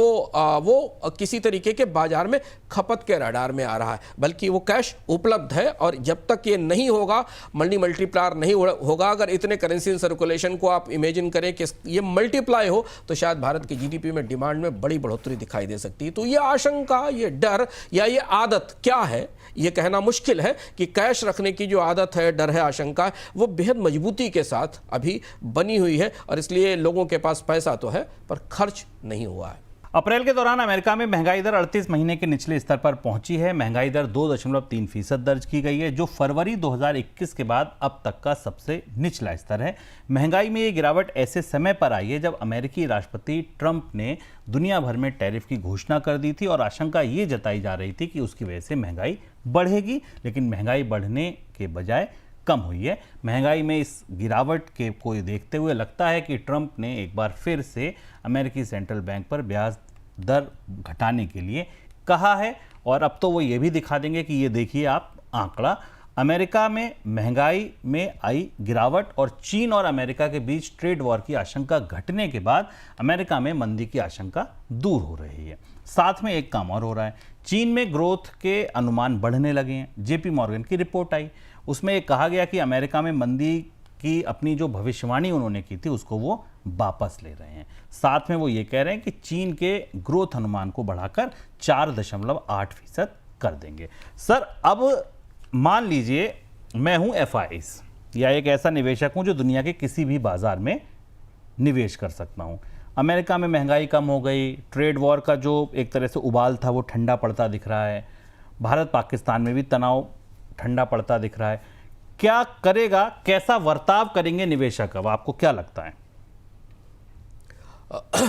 वो किसी तरीके के बाजार में खपत के रडार में आ रहा है, बल्कि वो कैश उपलब्ध है। और जब तक ये नहीं होगा, मल्टीप्लायर नहीं होगा, अगर इतने करेंसी इन सर्कुलेशन को आप इमेजिन करें कि ये मल्टीप्लाई हो, तो शायद भारत की जीडीपी में डिमांड में बड़ी बढ़ोतरी दिखाई दे सकती है। तो ये आशंका, ये डर या ये आदत क्या है, ये कहना मुश्किल है कि कैश रखने की जो आदत है, डर है, आशंका है, वो बेहद मजबूती के साथ अभी बनी हुई है, और इसलिए लोगों के पास पैसा तो है पर खर्च नहीं हुआ है।
अप्रैल के दौरान अमेरिका में महंगाई दर 38 महीने के निचले स्तर पर पहुंची है। महंगाई दर 2.3% दर्ज की गई है, जो फरवरी 2021 के बाद अब तक का सबसे निचला स्तर है। महंगाई में ये गिरावट ऐसे समय पर आई है जब अमेरिकी राष्ट्रपति ट्रंप ने दुनिया भर में टैरिफ की घोषणा कर दी थी, और आशंका ये जताई जा रही थी कि उसकी वजह से महंगाई बढ़ेगी, लेकिन महंगाई बढ़ने के बजाय कम हुई है। महंगाई में इस गिरावट के को देखते हुए लगता है कि ट्रंप ने एक बार फिर से अमेरिकी सेंट्रल बैंक पर ब्याज दर घटाने के लिए कहा है, और अब तो वो ये भी दिखा देंगे कि ये देखिए आप आंकड़ा, अमेरिका में महंगाई में आई गिरावट और चीन और अमेरिका के बीच ट्रेड वॉर की आशंका घटने के बाद अमेरिका में मंदी की आशंका दूर हो रही है। साथ में एक काम और हो रहा है, चीन में ग्रोथ के अनुमान बढ़ने लगे हैं। जेपी मॉर्गन की रिपोर्ट आई, उसमें ये कहा गया कि अमेरिका में मंदी की अपनी जो भविष्यवाणी उन्होंने की थी उसको वो वापस ले रहे हैं। साथ में वो ये कह रहे हैं कि चीन के ग्रोथ अनुमान को बढ़ाकर 4.8% कर देंगे। सर, अब मान लीजिए मैं हूं FIs या एक ऐसा निवेशक हूं जो दुनिया के किसी भी बाजार में निवेश कर सकता हूं। अमेरिका में महंगाई कम हो गई, ट्रेड वॉर का जो एक तरह से उबाल था वो ठंडा पड़ता दिख रहा है, भारत पाकिस्तान में भी तनाव ठंडा पड़ता दिख रहा है। क्या करेगा, कैसा बर्ताव करेंगे निवेशक, अब आपको क्या लगता है?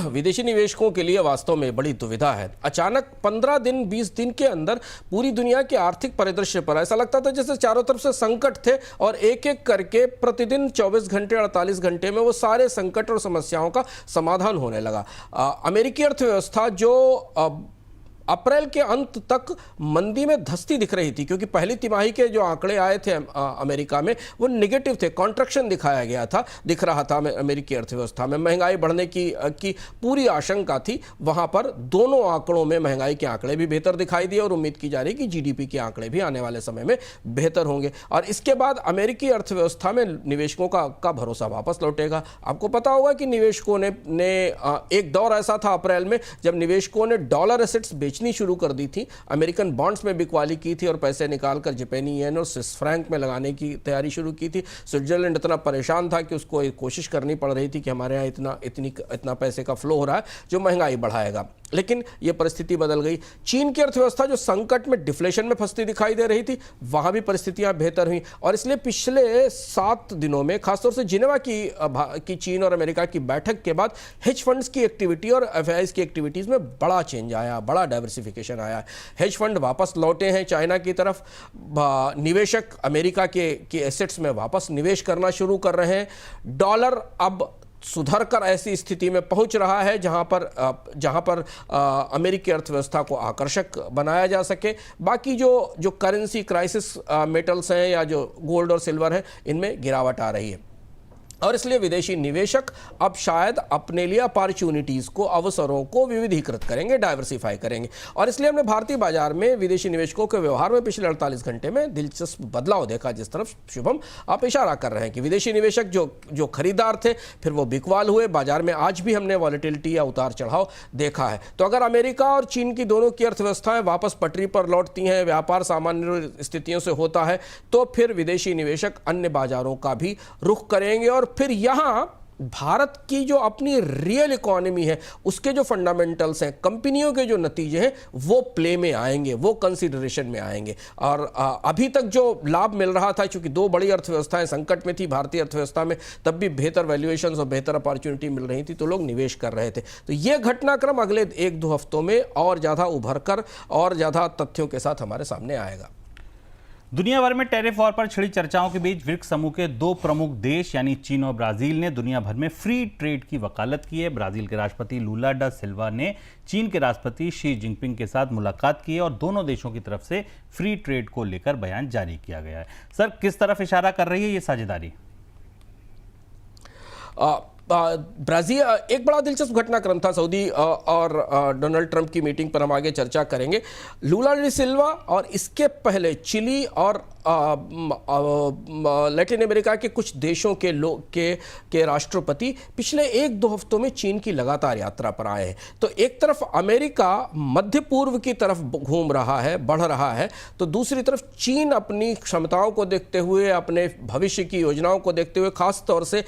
विदेशी निवेशकों के लिए वास्तव में बड़ी दुविधा है। अचानक 15 दिन 20 दिन के अंदर पूरी दुनिया के आर्थिक परिदृश्य पर ऐसा लगता था जैसे चारों तरफ से संकट थे, और एक एक करके प्रतिदिन 24 घंटे 48 घंटे में वो सारे संकट और समस्याओं का समाधान होने लगा। अमेरिकी अर्थव्यवस्था जो अप्रैल के अंत तक मंदी में धंसती दिख रही थी, क्योंकि पहली तिमाही के जो आंकड़े आए थे अमेरिका में वो नेगेटिव थे, कॉन्ट्रैक्शन दिख रहा था अमेरिकी अर्थव्यवस्था में। महंगाई बढ़ने की पूरी आशंका थी। वहां पर दोनों आंकड़ों में महंगाई के आंकड़े भी बेहतर दिखाई दिए, और उम्मीद की जा रही कि जीडीपी के आंकड़े भी आने वाले समय में बेहतर होंगे, और इसके बाद अमेरिकी अर्थव्यवस्था में निवेशकों का भरोसा वापस लौटेगा। आपको पता होगा कि निवेशकों ने एक दौर ऐसा था अप्रैल में जब निवेशकों ने डॉलर एसेट्स बेचनी शुरू कर दी थी, अमेरिकन बॉन्ड्स में बिकवाली की थी, और पैसे निकालकर जापानी येन और स्विस फ्रैंक में लगाने की तैयारी शुरू की थी। स्विट्जरलैंड इतना परेशान था कि उसको एक कोशिश करनी पड़ रही थी कि हमारे यहाँ इतना पैसे का फ्लो हो रहा है जो महंगाई बढ़ाएगा, लेकिन यह परिस्थिति बदल गई। चीन की अर्थव्यवस्था जो संकट में डिफ्लेशन में फंसती दिखाई दे रही थी, वहां भी परिस्थितियां बेहतर हुई, और इसलिए पिछले 7 दिनों में खासतौर से जिनेवा की चीन और अमेरिका की बैठक के बाद हेज फंड्स की एक्टिविटी और FIs की एक्टिविटीज में बड़ा चेंज आया, बड़ा डाइवर्सिफिकेशन आया। हेज फंड वापस लौटे हैं चाइना की तरफ, निवेशक अमेरिका के एसेट्स में वापस निवेश करना शुरू कर रहे हैं। डॉलर अब सुधर कर ऐसी स्थिति में पहुंच रहा है जहां पर अमेरिकी अर्थव्यवस्था को आकर्षक बनाया जा सके। बाकी जो करेंसी क्राइसिस मेटल्स हैं या जो गोल्ड और सिल्वर है, इनमें गिरावट आ रही है और इसलिए विदेशी निवेशक अब शायद अपने लिए अपॉर्चुनिटीज़ को, अवसरों को विविधीकृत करेंगे, डाइवर्सिफाई करेंगे। और इसलिए हमने भारतीय बाजार में विदेशी निवेशकों के व्यवहार में पिछले 48 घंटे में दिलचस्प बदलाव देखा, जिस तरफ शुभम आप इशारा कर रहे हैं कि विदेशी निवेशक जो खरीदार थे फिर वो बिकवाल हुए। बाजार में आज भी हमने वॉलेटिलिटी या उतार चढ़ाव देखा है। तो अगर अमेरिका और चीन की दोनों की अर्थव्यवस्थाएं वापस पटरी पर लौटती हैं, व्यापार सामान्य स्थितियों से होता है, तो फिर विदेशी निवेशक अन्य बाजारों का भी रुख करेंगे और फिर यहां भारत की जो अपनी रियल इकोनॉमी है, उसके जो फंडामेंटल्स हैं, कंपनियों के जो नतीजे हैं, वो प्ले में आएंगे, वो कंसीडरेशन में आएंगे। और अभी तक जो लाभ मिल रहा था, चूंकि दो बड़ी अर्थव्यवस्थाएं संकट में थी भारतीय अर्थव्यवस्था में, तब भी बेहतर वैल्यूएशंस और बेहतर अपॉर्चुनिटी मिल रही थी, तो लोग निवेश कर रहे थे। तो ये घटनाक्रम अगले 1-2 हफ्तों में और ज़्यादा उभर कर और ज़्यादा तथ्यों के साथ हमारे सामने आएगा।
दुनिया भर में टैरिफ वॉर पर छिड़ी चर्चाओं के बीच ब्रिक्स समूह के 2 प्रमुख देश यानी चीन और ब्राजील ने दुनिया भर में फ्री ट्रेड की वकालत की है। ब्राजील के राष्ट्रपति लूला डा सिल्वा ने चीन के राष्ट्रपति शी जिनपिंग के साथ मुलाकात की है और दोनों देशों की तरफ से फ्री ट्रेड को लेकर बयान जारी किया गया है। सर, किस तरफ इशारा कर रही है ये साझेदारी?
ब्राजील एक बड़ा दिलचस्प घटनाक्रम था। सऊदी और डोनाल्ड ट्रंप की मीटिंग पर हम आगे चर्चा करेंगे। लूला डी सिल्वा और इसके पहले चिली और लैटिन अमेरिका के कुछ देशों के राष्ट्रपति पिछले 1-2 हफ्तों में चीन की लगातार यात्रा पर आए हैं। तो एक तरफ अमेरिका मध्य पूर्व की तरफ घूम रहा है, बढ़ रहा है, तो दूसरी तरफ चीन अपनी क्षमताओं को देखते हुए, अपने भविष्य की योजनाओं को देखते हुए, खास तौर से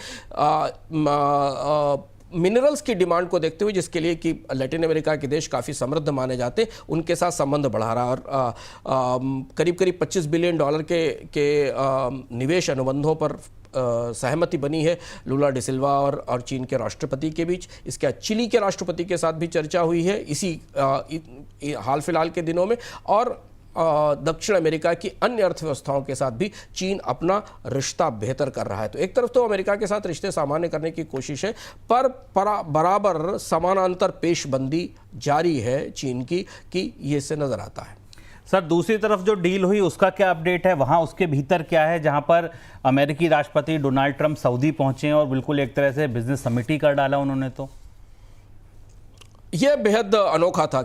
मिनरल्स की डिमांड को देखते हुए, जिसके लिए कि लैटिन अमेरिका के देश काफ़ी समृद्ध माने जाते, उनके साथ संबंध बढ़ा रहा और करीब करीब $25 बिलियन के निवेश अनुबंधों पर सहमति बनी है लूला डी सिल्वा और चीन के राष्ट्रपति के बीच। इसके बाद चिली के राष्ट्रपति के साथ भी चर्चा हुई है इसी हाल फिलहाल के दिनों में। और दक्षिण अमेरिका की अन्य अर्थव्यवस्थाओं के साथ भी चीन अपना रिश्ता बेहतर कर रहा है। तो एक तरफ तो अमेरिका के साथ रिश्ते सामान्य करने की कोशिश है, पर बराबर समानांतर पेशबंदी जारी है चीन की, कि ये से नजर आता है।
सर, दूसरी तरफ जो डील हुई उसका क्या अपडेट है? वहां उसके भीतर क्या है, जहां पर अमेरिकी राष्ट्रपति डोनाल्ड ट्रंप सऊदी पहुंचे और बिल्कुल एक तरह से बिजनेस समिट ही कर डाला उन्होंने। तो
यह बेहद अनोखा था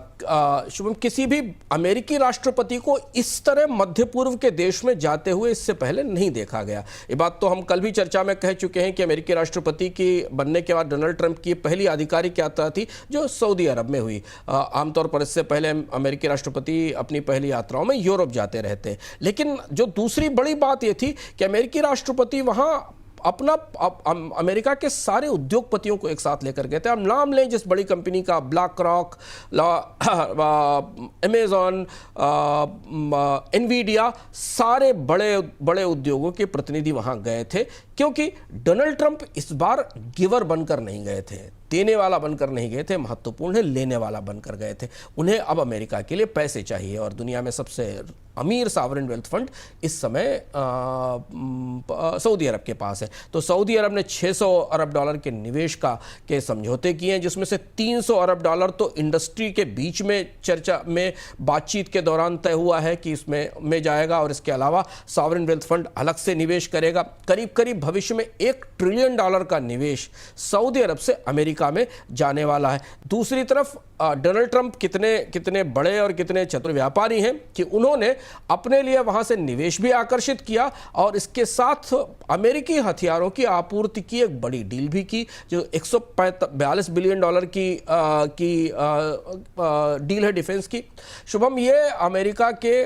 शुभम। किसी भी अमेरिकी राष्ट्रपति को इस तरह मध्य पूर्व के देश में जाते हुए इससे पहले नहीं देखा गया। ये बात तो हम कल भी चर्चा में कह चुके हैं कि अमेरिकी राष्ट्रपति की बनने के बाद डोनाल्ड ट्रंप की पहली आधिकारिक यात्रा थी जो सऊदी अरब में हुई। आमतौर पर इससे पहले अमेरिकी राष्ट्रपति अपनी पहली यात्राओं में यूरोप जाते रहते। लेकिन जो दूसरी बड़ी बात यह थी कि अमेरिकी राष्ट्रपति वहाँ अमेरिका के सारे उद्योगपतियों को एक साथ लेकर गए थे। हम नाम लें जिस बड़ी कंपनी का, ब्लैक रॉक, अमेजॉन, एनवीडिया, सारे बड़े उद्योगों के प्रतिनिधि वहां गए थे, क्योंकि डोनाल्ड ट्रंप इस बार गिवर बनकर नहीं गए थे, देने वाला बनकर नहीं गए थे, महत्वपूर्ण है लेने वाला बनकर गए थे। उन्हें अब अमेरिका के लिए पैसे चाहिए और दुनिया में सबसे अमीर सॉवरेन वेल्थ फंड इस समय सऊदी अरब के पास है। तो सऊदी अरब ने $600 अरब के निवेश के समझौते किए हैं, जिसमें से $300 अरब तो इंडस्ट्री के बीच में चर्चा में बातचीत के दौरान तय हुआ है कि इसमें जाएगा और इसके अलावा सॉवरेन वेल्थ फंड अलग से निवेश करेगा। करीब भविष्य में $1 ट्रिलियन का निवेश सऊदी अरब से अमेरिका में जाने वाला है। दूसरी तरफ डोनाल्ड ट्रंप कितने बड़े और कितने चतुर व्यापारी हैं कि उन्होंने अपने लिए वहां से निवेश भी आकर्षित किया और इसके साथ अमेरिकी हथियारों की आपूर्ति की एक बड़ी डील भी की, जो $142 बिलियन की डील है डिफेंस की। शुभम, ये अमेरिका के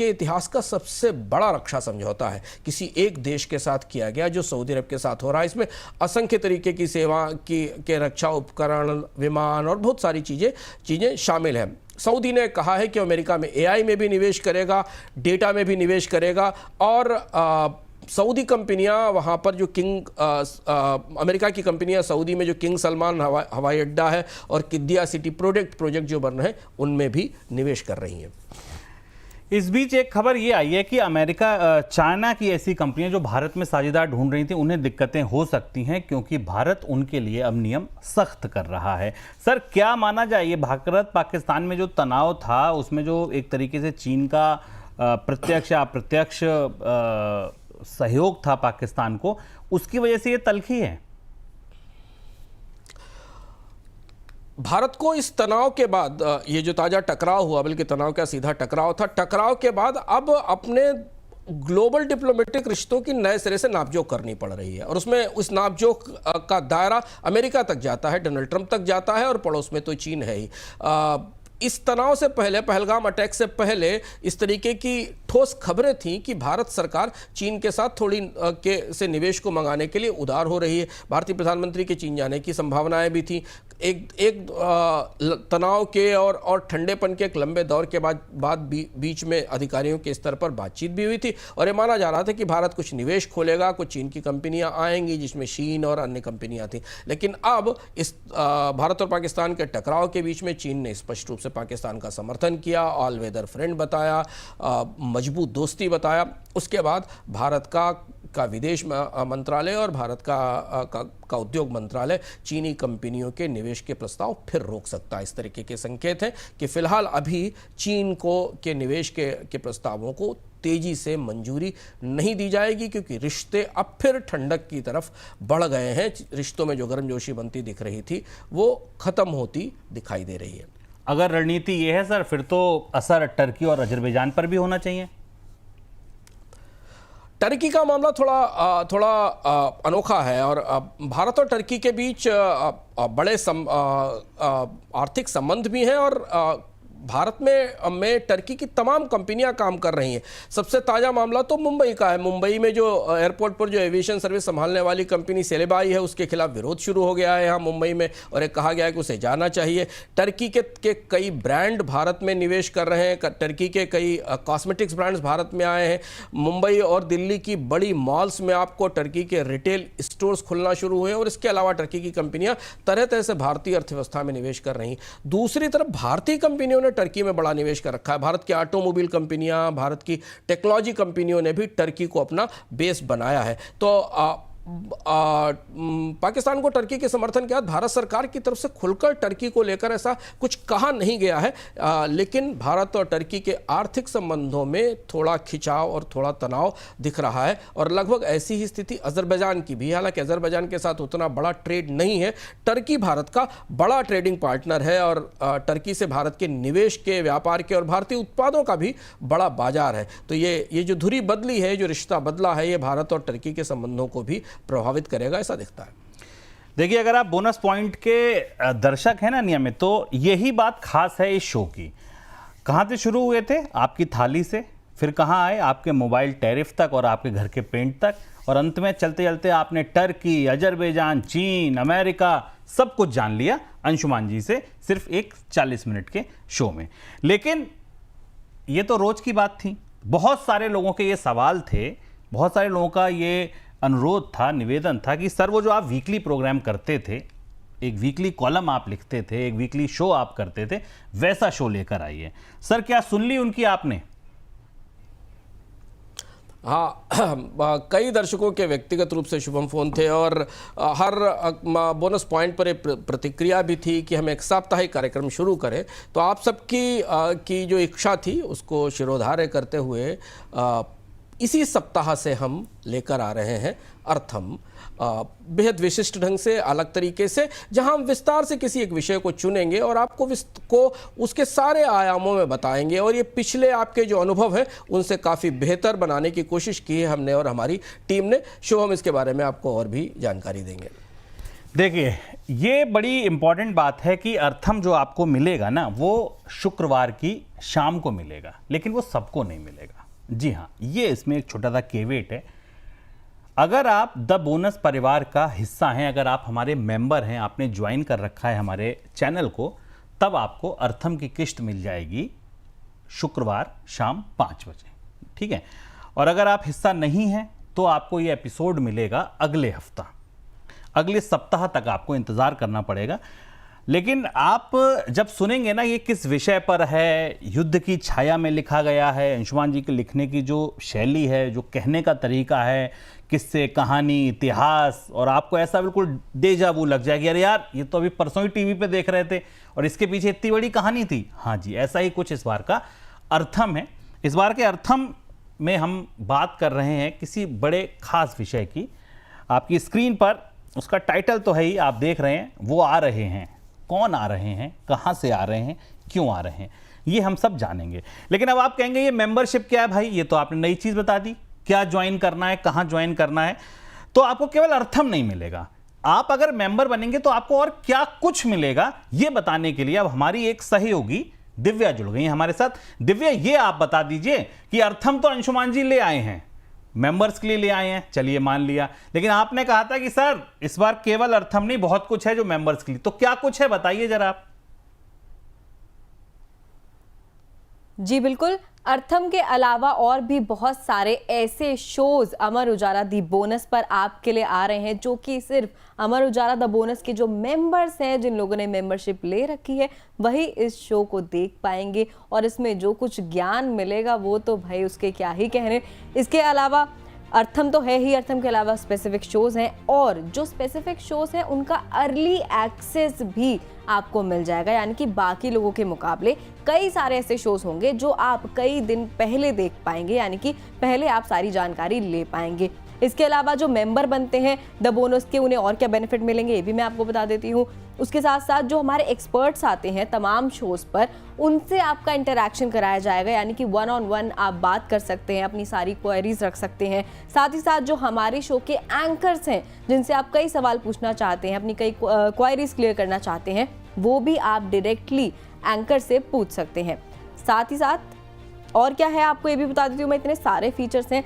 इतिहास का सबसे बड़ा रक्षा समझौता है किसी एक देश के साथ किया गया, जो सऊदी अरब के साथ हो रहा है। इसमें असंख्य तरीके की सेवा के रक्षा उपकरण, विमान और बहुत सारी चीजें शामिल हैं। सऊदी ने कहा है कि अमेरिका में AI में भी निवेश करेगा, डेटा में भी निवेश करेगा और सऊदी कंपनियां वहां पर जो अमेरिका की कंपनियां सऊदी में जो किंग सलमान हवाई अड्डा है और किद्दिया सिटी प्रोजेक्ट जो बन रहे हैं, उनमें भी निवेश कर रही हैं।
इस बीच एक खबर ये आई है कि अमेरिका चाइना की ऐसी कंपनियां जो भारत में साझेदार ढूंढ रही थी उन्हें दिक्कतें हो सकती हैं क्योंकि भारत उनके लिए अब नियम सख्त कर रहा है। सर, क्या माना जाए ये भारत पाकिस्तान में जो तनाव था उसमें जो एक तरीके से चीन का प्रत्यक्ष या अप्रत्यक्ष सहयोग था पाकिस्तान को, उसकी वजह से ये तल्खी है?
भारत को इस तनाव के बाद ये जो ताज़ा टकराव हुआ, बल्कि तनाव का सीधा टकराव था, टकराव के बाद अब अपने ग्लोबल डिप्लोमेटिक रिश्तों की नए सिरे से नापजोक करनी पड़ रही है और उसमें उस नापजोक का दायरा अमेरिका तक जाता है, डोनाल्ड ट्रंप तक जाता है और पड़ोस में तो चीन है ही। इस तनाव से पहले, पहलगाम अटैक से पहले इस तरीके की ठोस खबरें थीं कि भारत सरकार चीन के साथ थोड़ी से निवेश को मंगाने के लिए उदार हो रही है। भारतीय प्रधानमंत्री के चीन जाने की संभावनाएं भी थी। एक तनाव के और ठंडेपन के एक लंबे दौर के बाद बीच में अधिकारियों के स्तर पर बातचीत भी हुई थी और ये माना जा रहा था कि भारत कुछ निवेश खोलेगा, कुछ चीन की कंपनियां आएंगी जिसमें शीन और अन्य कंपनियां थी। लेकिन अब इस भारत और पाकिस्तान के टकराव के बीच में चीन ने स्पष्ट रूप से पाकिस्तान का समर्थन किया, ऑल वेदर फ्रेंड बताया, मजबूत दोस्ती बताया। उसके बाद भारत का विदेश मंत्रालय और भारत का उद्योग मंत्रालय चीनी कंपनियों के निवेश के प्रस्ताव फिर रोक सकता है। इस तरीके के संकेत हैं कि फिलहाल अभी चीन के निवेश के प्रस्तावों को तेजी से मंजूरी नहीं दी जाएगी क्योंकि रिश्ते अब फिर ठंडक की तरफ बढ़ गए हैं। रिश्तों में जो गर्मजोशी बनती दिख रही थी वो खत्म होती दिखाई दे रही है।
अगर रणनीति ये है सर, फिर तो असर टर्की और अजरबैजान पर भी होना चाहिए।
टर्की का मामला थोड़ा अनोखा है और भारत और टर्की के बीच बड़े आर्थिक संबंध भी हैं और भारत में टर्की की तमाम कंपनियां काम कर रही हैं। सबसे ताज़ा मामला तो मुंबई का है। मुंबई में जो एयरपोर्ट पर जो एविएशन सर्विस संभालने वाली कंपनी सेलेबाई है उसके खिलाफ विरोध शुरू हो गया है यहाँ मुंबई में और एक कहा गया है कि उसे जाना चाहिए। टर्की के कई ब्रांड भारत में निवेश कर रहे हैं। टर्की के कई कॉस्मेटिक्स ब्रांड्स भारत में आए हैं। मुंबई और दिल्ली की बड़ी मॉल्स में आपको टर्की के रिटेल स्टोर्स खुलना शुरू हुए और इसके अलावा टर्की की कंपनियां तरह तरह से भारतीय अर्थव्यवस्था में निवेश कर रही हैं। दूसरी तरफ भारतीय कंपनियों ने टर्की में बड़ा निवेश कर रखा है। भारत की ऑटोमोबाइल कंपनियां, भारत की टेक्नोलॉजी कंपनियों ने भी टर्की को अपना बेस बनाया है। तो पाकिस्तान को टर्की के समर्थन के बाद भारत सरकार की तरफ से खुलकर टर्की को लेकर ऐसा कुछ कहा नहीं गया है, लेकिन भारत और टर्की के आर्थिक संबंधों में थोड़ा खिंचाव और थोड़ा तनाव दिख रहा है और लगभग ऐसी ही स्थिति अजरबैजान की भी। हालांकि अजरबैजान के साथ उतना बड़ा ट्रेड नहीं है। टर्की भारत का बड़ा ट्रेडिंग पार्टनर है और टर्की से भारत के निवेश के, व्यापार के और भारतीय उत्पादों का भी बड़ा बाजार है। तो ये जो धुरी बदली है, जो रिश्ता बदला है, ये भारत और टर्की के संबंधों को भी प्रभावित करेगा, ऐसा दिखता है।
देखिए, अगर आप बोनस पॉइंट के दर्शक हैं ना नियमित, तो यही बात खास है इस शो की। कहां से शुरू हुए थे? आपकी थाली से, फिर कहां आए? आपके मोबाइल टैरिफ तक और आपके घर के पेंट तक, और अंत में चलते चलते आपने टर्की, अजरबैजान, चीन, अमेरिका सब कुछ जान लिया अंशुमान जी से सिर्फ एक 40 मिनट के शो में। लेकिन ये तो रोज की बात थी। बहुत सारे लोगों के ये सवाल थे, बहुत सारे लोगों का ये अनुरोध था, निवेदन था कि सर वो जो आप वीकली प्रोग्राम करते थे, एक वीकली कॉलम आप लिखते थे, एक वीकली शो आप करते थे, वैसा शो लेकर आइए। सर, क्या सुन ली उनकी आपने?
हाँ, कई दर्शकों के व्यक्तिगत रूप से शुभम फोन थे और हर बोनस पॉइंट पर एक प्रतिक्रिया भी थी कि हम एक साप्ताहिक कार्यक्रम शुरू करें। तो आप सबकी की जो इच्छा थी उसको शिरोधार्य करते हुए इसी सप्ताह से हम लेकर आ रहे हैं अर्थम, बेहद विशिष्ट ढंग से, अलग तरीके से, जहां हम विस्तार से किसी एक विषय को चुनेंगे और आपको उसके सारे आयामों में बताएंगे और ये पिछले आपके जो अनुभव है उनसे काफ़ी बेहतर बनाने की कोशिश की है हमने और हमारी टीम ने। शुभम इसके बारे में आपको और भी जानकारी देंगे।
देखिए, ये बड़ी इंपॉर्टेंट बात है कि अर्थम जो आपको मिलेगा ना, वो शुक्रवार की शाम को मिलेगा, लेकिन वो सबको नहीं मिलेगा। जी हाँ, ये इसमें एक छोटा सा केवेट है। अगर आप द बोनस परिवार का हिस्सा हैं, अगर आप हमारे मेंबर हैं, आपने ज्वाइन कर रखा है हमारे चैनल को, तब आपको अर्थम की किस्त मिल जाएगी शुक्रवार शाम 5 बजे। ठीक है? और अगर आप हिस्सा नहीं हैं तो आपको ये एपिसोड मिलेगा अगले हफ्ता, अगले सप्ताह तक आपको इंतज़ार करना पड़ेगा। लेकिन आप जब सुनेंगे ना ये किस विषय पर है, युद्ध की छाया में लिखा गया है, अंशुमान जी के लिखने की जो शैली है, जो कहने का तरीका है, किस्से, कहानी, इतिहास, और आपको ऐसा बिल्कुल डेजा वू लग जाएगी, अरे यार ये तो अभी परसों ही टीवी पे देख रहे थे और इसके पीछे इतनी बड़ी कहानी थी। हाँ जी, ऐसा ही कुछ इस बार का अर्थम है। इस बार के अर्थम में हम बात कर रहे हैं किसी बड़े खास विषय की। आपकी स्क्रीन पर उसका टाइटल तो है ही, आप देख रहे हैं, वो आ रहे हैं। कौन आ रहे हैं, कहाँ से आ रहे हैं, क्यों आ रहे हैं, ये हम सब जानेंगे। लेकिन अब आप कहेंगे ये मेंबरशिप क्या है भाई, ये तो आपने नई चीज़ बता दी, क्या ज्वाइन करना है, कहाँ ज्वाइन करना है। तो आपको केवल अर्थम नहीं मिलेगा, आप अगर मेंबर बनेंगे तो आपको और क्या कुछ मिलेगा, ये बताने के लिए अब हमारी एक सहयोगी दिव्या जुड़ गई हमारे साथ। दिव्या, ये आप बता दीजिए कि अर्थम तो अंशुमान जी ले आए हैं, मेंबर्स के लिए ले आए हैं, चलिए मान लिया, लेकिन आपने कहा था कि सर इस बार केवल अर्थम नहीं, बहुत कुछ है जो मेंबर्स के लिए, तो क्या कुछ है बताइए जरा आप।
जी बिल्कुल, अर्थम के अलावा और भी बहुत सारे ऐसे शोज अमर उजाला दी बोनस पर आपके लिए आ रहे हैं, जो कि सिर्फ अमर उजाला द बोनस के जो मेंबर्स हैं, जिन लोगों ने मेंबरशिप ले रखी है, वही इस शो को देख पाएंगे। और इसमें जो कुछ ज्ञान मिलेगा वो तो भाई उसके क्या ही कहने। इसके अलावा अर्थम तो है ही, अर्थम के अलावा स्पेसिफिक शोज हैं, और जो स्पेसिफिक शोज हैं उनका अर्ली एक्सेस भी आपको मिल जाएगा, यानी कि बाकी लोगों के मुकाबले कई सारे ऐसे शोज होंगे जो आप कई दिन पहले देख पाएंगे, यानी कि पहले आप सारी जानकारी ले पाएंगे। इसके अलावा जो मेंबर बनते हैं द बोनस के, उन्हें और क्या बेनिफिट मिलेंगे ये भी मैं आपको बता देती हूँ। उसके साथ साथ जो हमारे एक्सपर्ट्स आते हैं तमाम शोज पर, उनसे आपका इंटरैक्शन कराया जाएगा, यानी कि 1-on-1 आप बात कर सकते हैं, अपनी सारी क्वेरीज रख सकते हैं। साथ ही साथ जो हमारे शो के एंकर्स हैं, जिनसे आप कई सवाल पूछना चाहते हैं, अपनी कई क्वेरीज क्लियर करना चाहते हैं, वो भी आप डायरेक्टली एंकर से पूछ सकते हैं। साथ ही साथ और क्या है आपको ये भी बता देती हूँ मैं, इतने सारे फीचर्स हैं।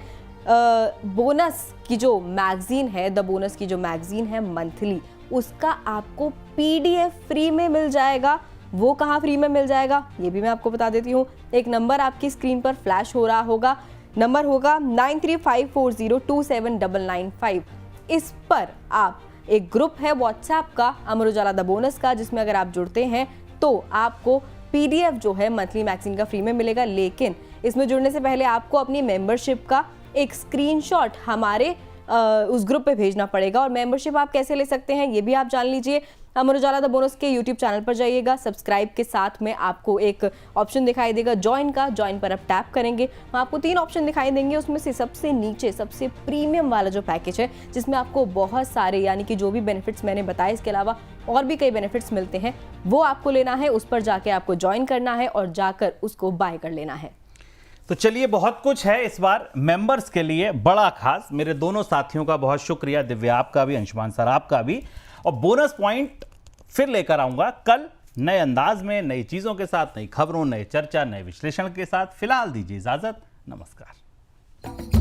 बोनस की जो मैगजीन है, द बोनस की जो मैगजीन है मंथली, उसका आपको PDF फ्री में मिल जाएगा। वो कहाँ फ्री में मिल जाएगा ये भी मैं आपको बता देती हूँ। एक नंबर आपकी स्क्रीन पर फ्लैश हो रहा होगा, नंबर होगा 9354027995। इस पर आप एक ग्रुप है व्हाट्सएप का अमर उजाला द बोनस का, जिसमें अगर आप जुड़ते हैं तो आपको PDF जो है मंथली मैगजीन का फ्री में मिलेगा। लेकिन इसमें जुड़ने से पहले आपको अपनी मेंबरशिप का एक स्क्रीनशॉट हमारे उस ग्रुप पे भेजना पड़ेगा। और मेंबरशिप आप कैसे ले सकते हैं ये भी आप जान लीजिए। अमर उजाला द बोनस के YouTube चैनल पर जाइएगा, सब्सक्राइब के साथ में आपको एक ऑप्शन दिखाई देगा ज्वाइन का, ज्वाइन पर आप टैप करेंगे, वहाँ आपको 3 ऑप्शन दिखाई देंगे। उसमें से सबसे नीचे सबसे प्रीमियम वाला जो पैकेज है, जिसमें आपको बहुत सारे यानी कि जो भी बेनिफिट्स मैंने बताए, इसके अलावा और भी कई बेनिफिट्स मिलते हैं, वो आपको लेना है। उस पर जाके आपको ज्वाइन करना है और जाकर उसको बाय कर लेना है।
तो चलिए, बहुत कुछ है इस बार मेंबर्स के लिए बड़ा खास। मेरे दोनों साथियों का बहुत शुक्रिया, दिव्या आपका भी, अंशुमान सर आपका भी। और बोनस पॉइंट फिर लेकर आऊंगा कल नए अंदाज में, नई चीजों के साथ, नई खबरों, नए चर्चा, नए विश्लेषण के साथ। फिलहाल दीजिए इजाजत, नमस्कार।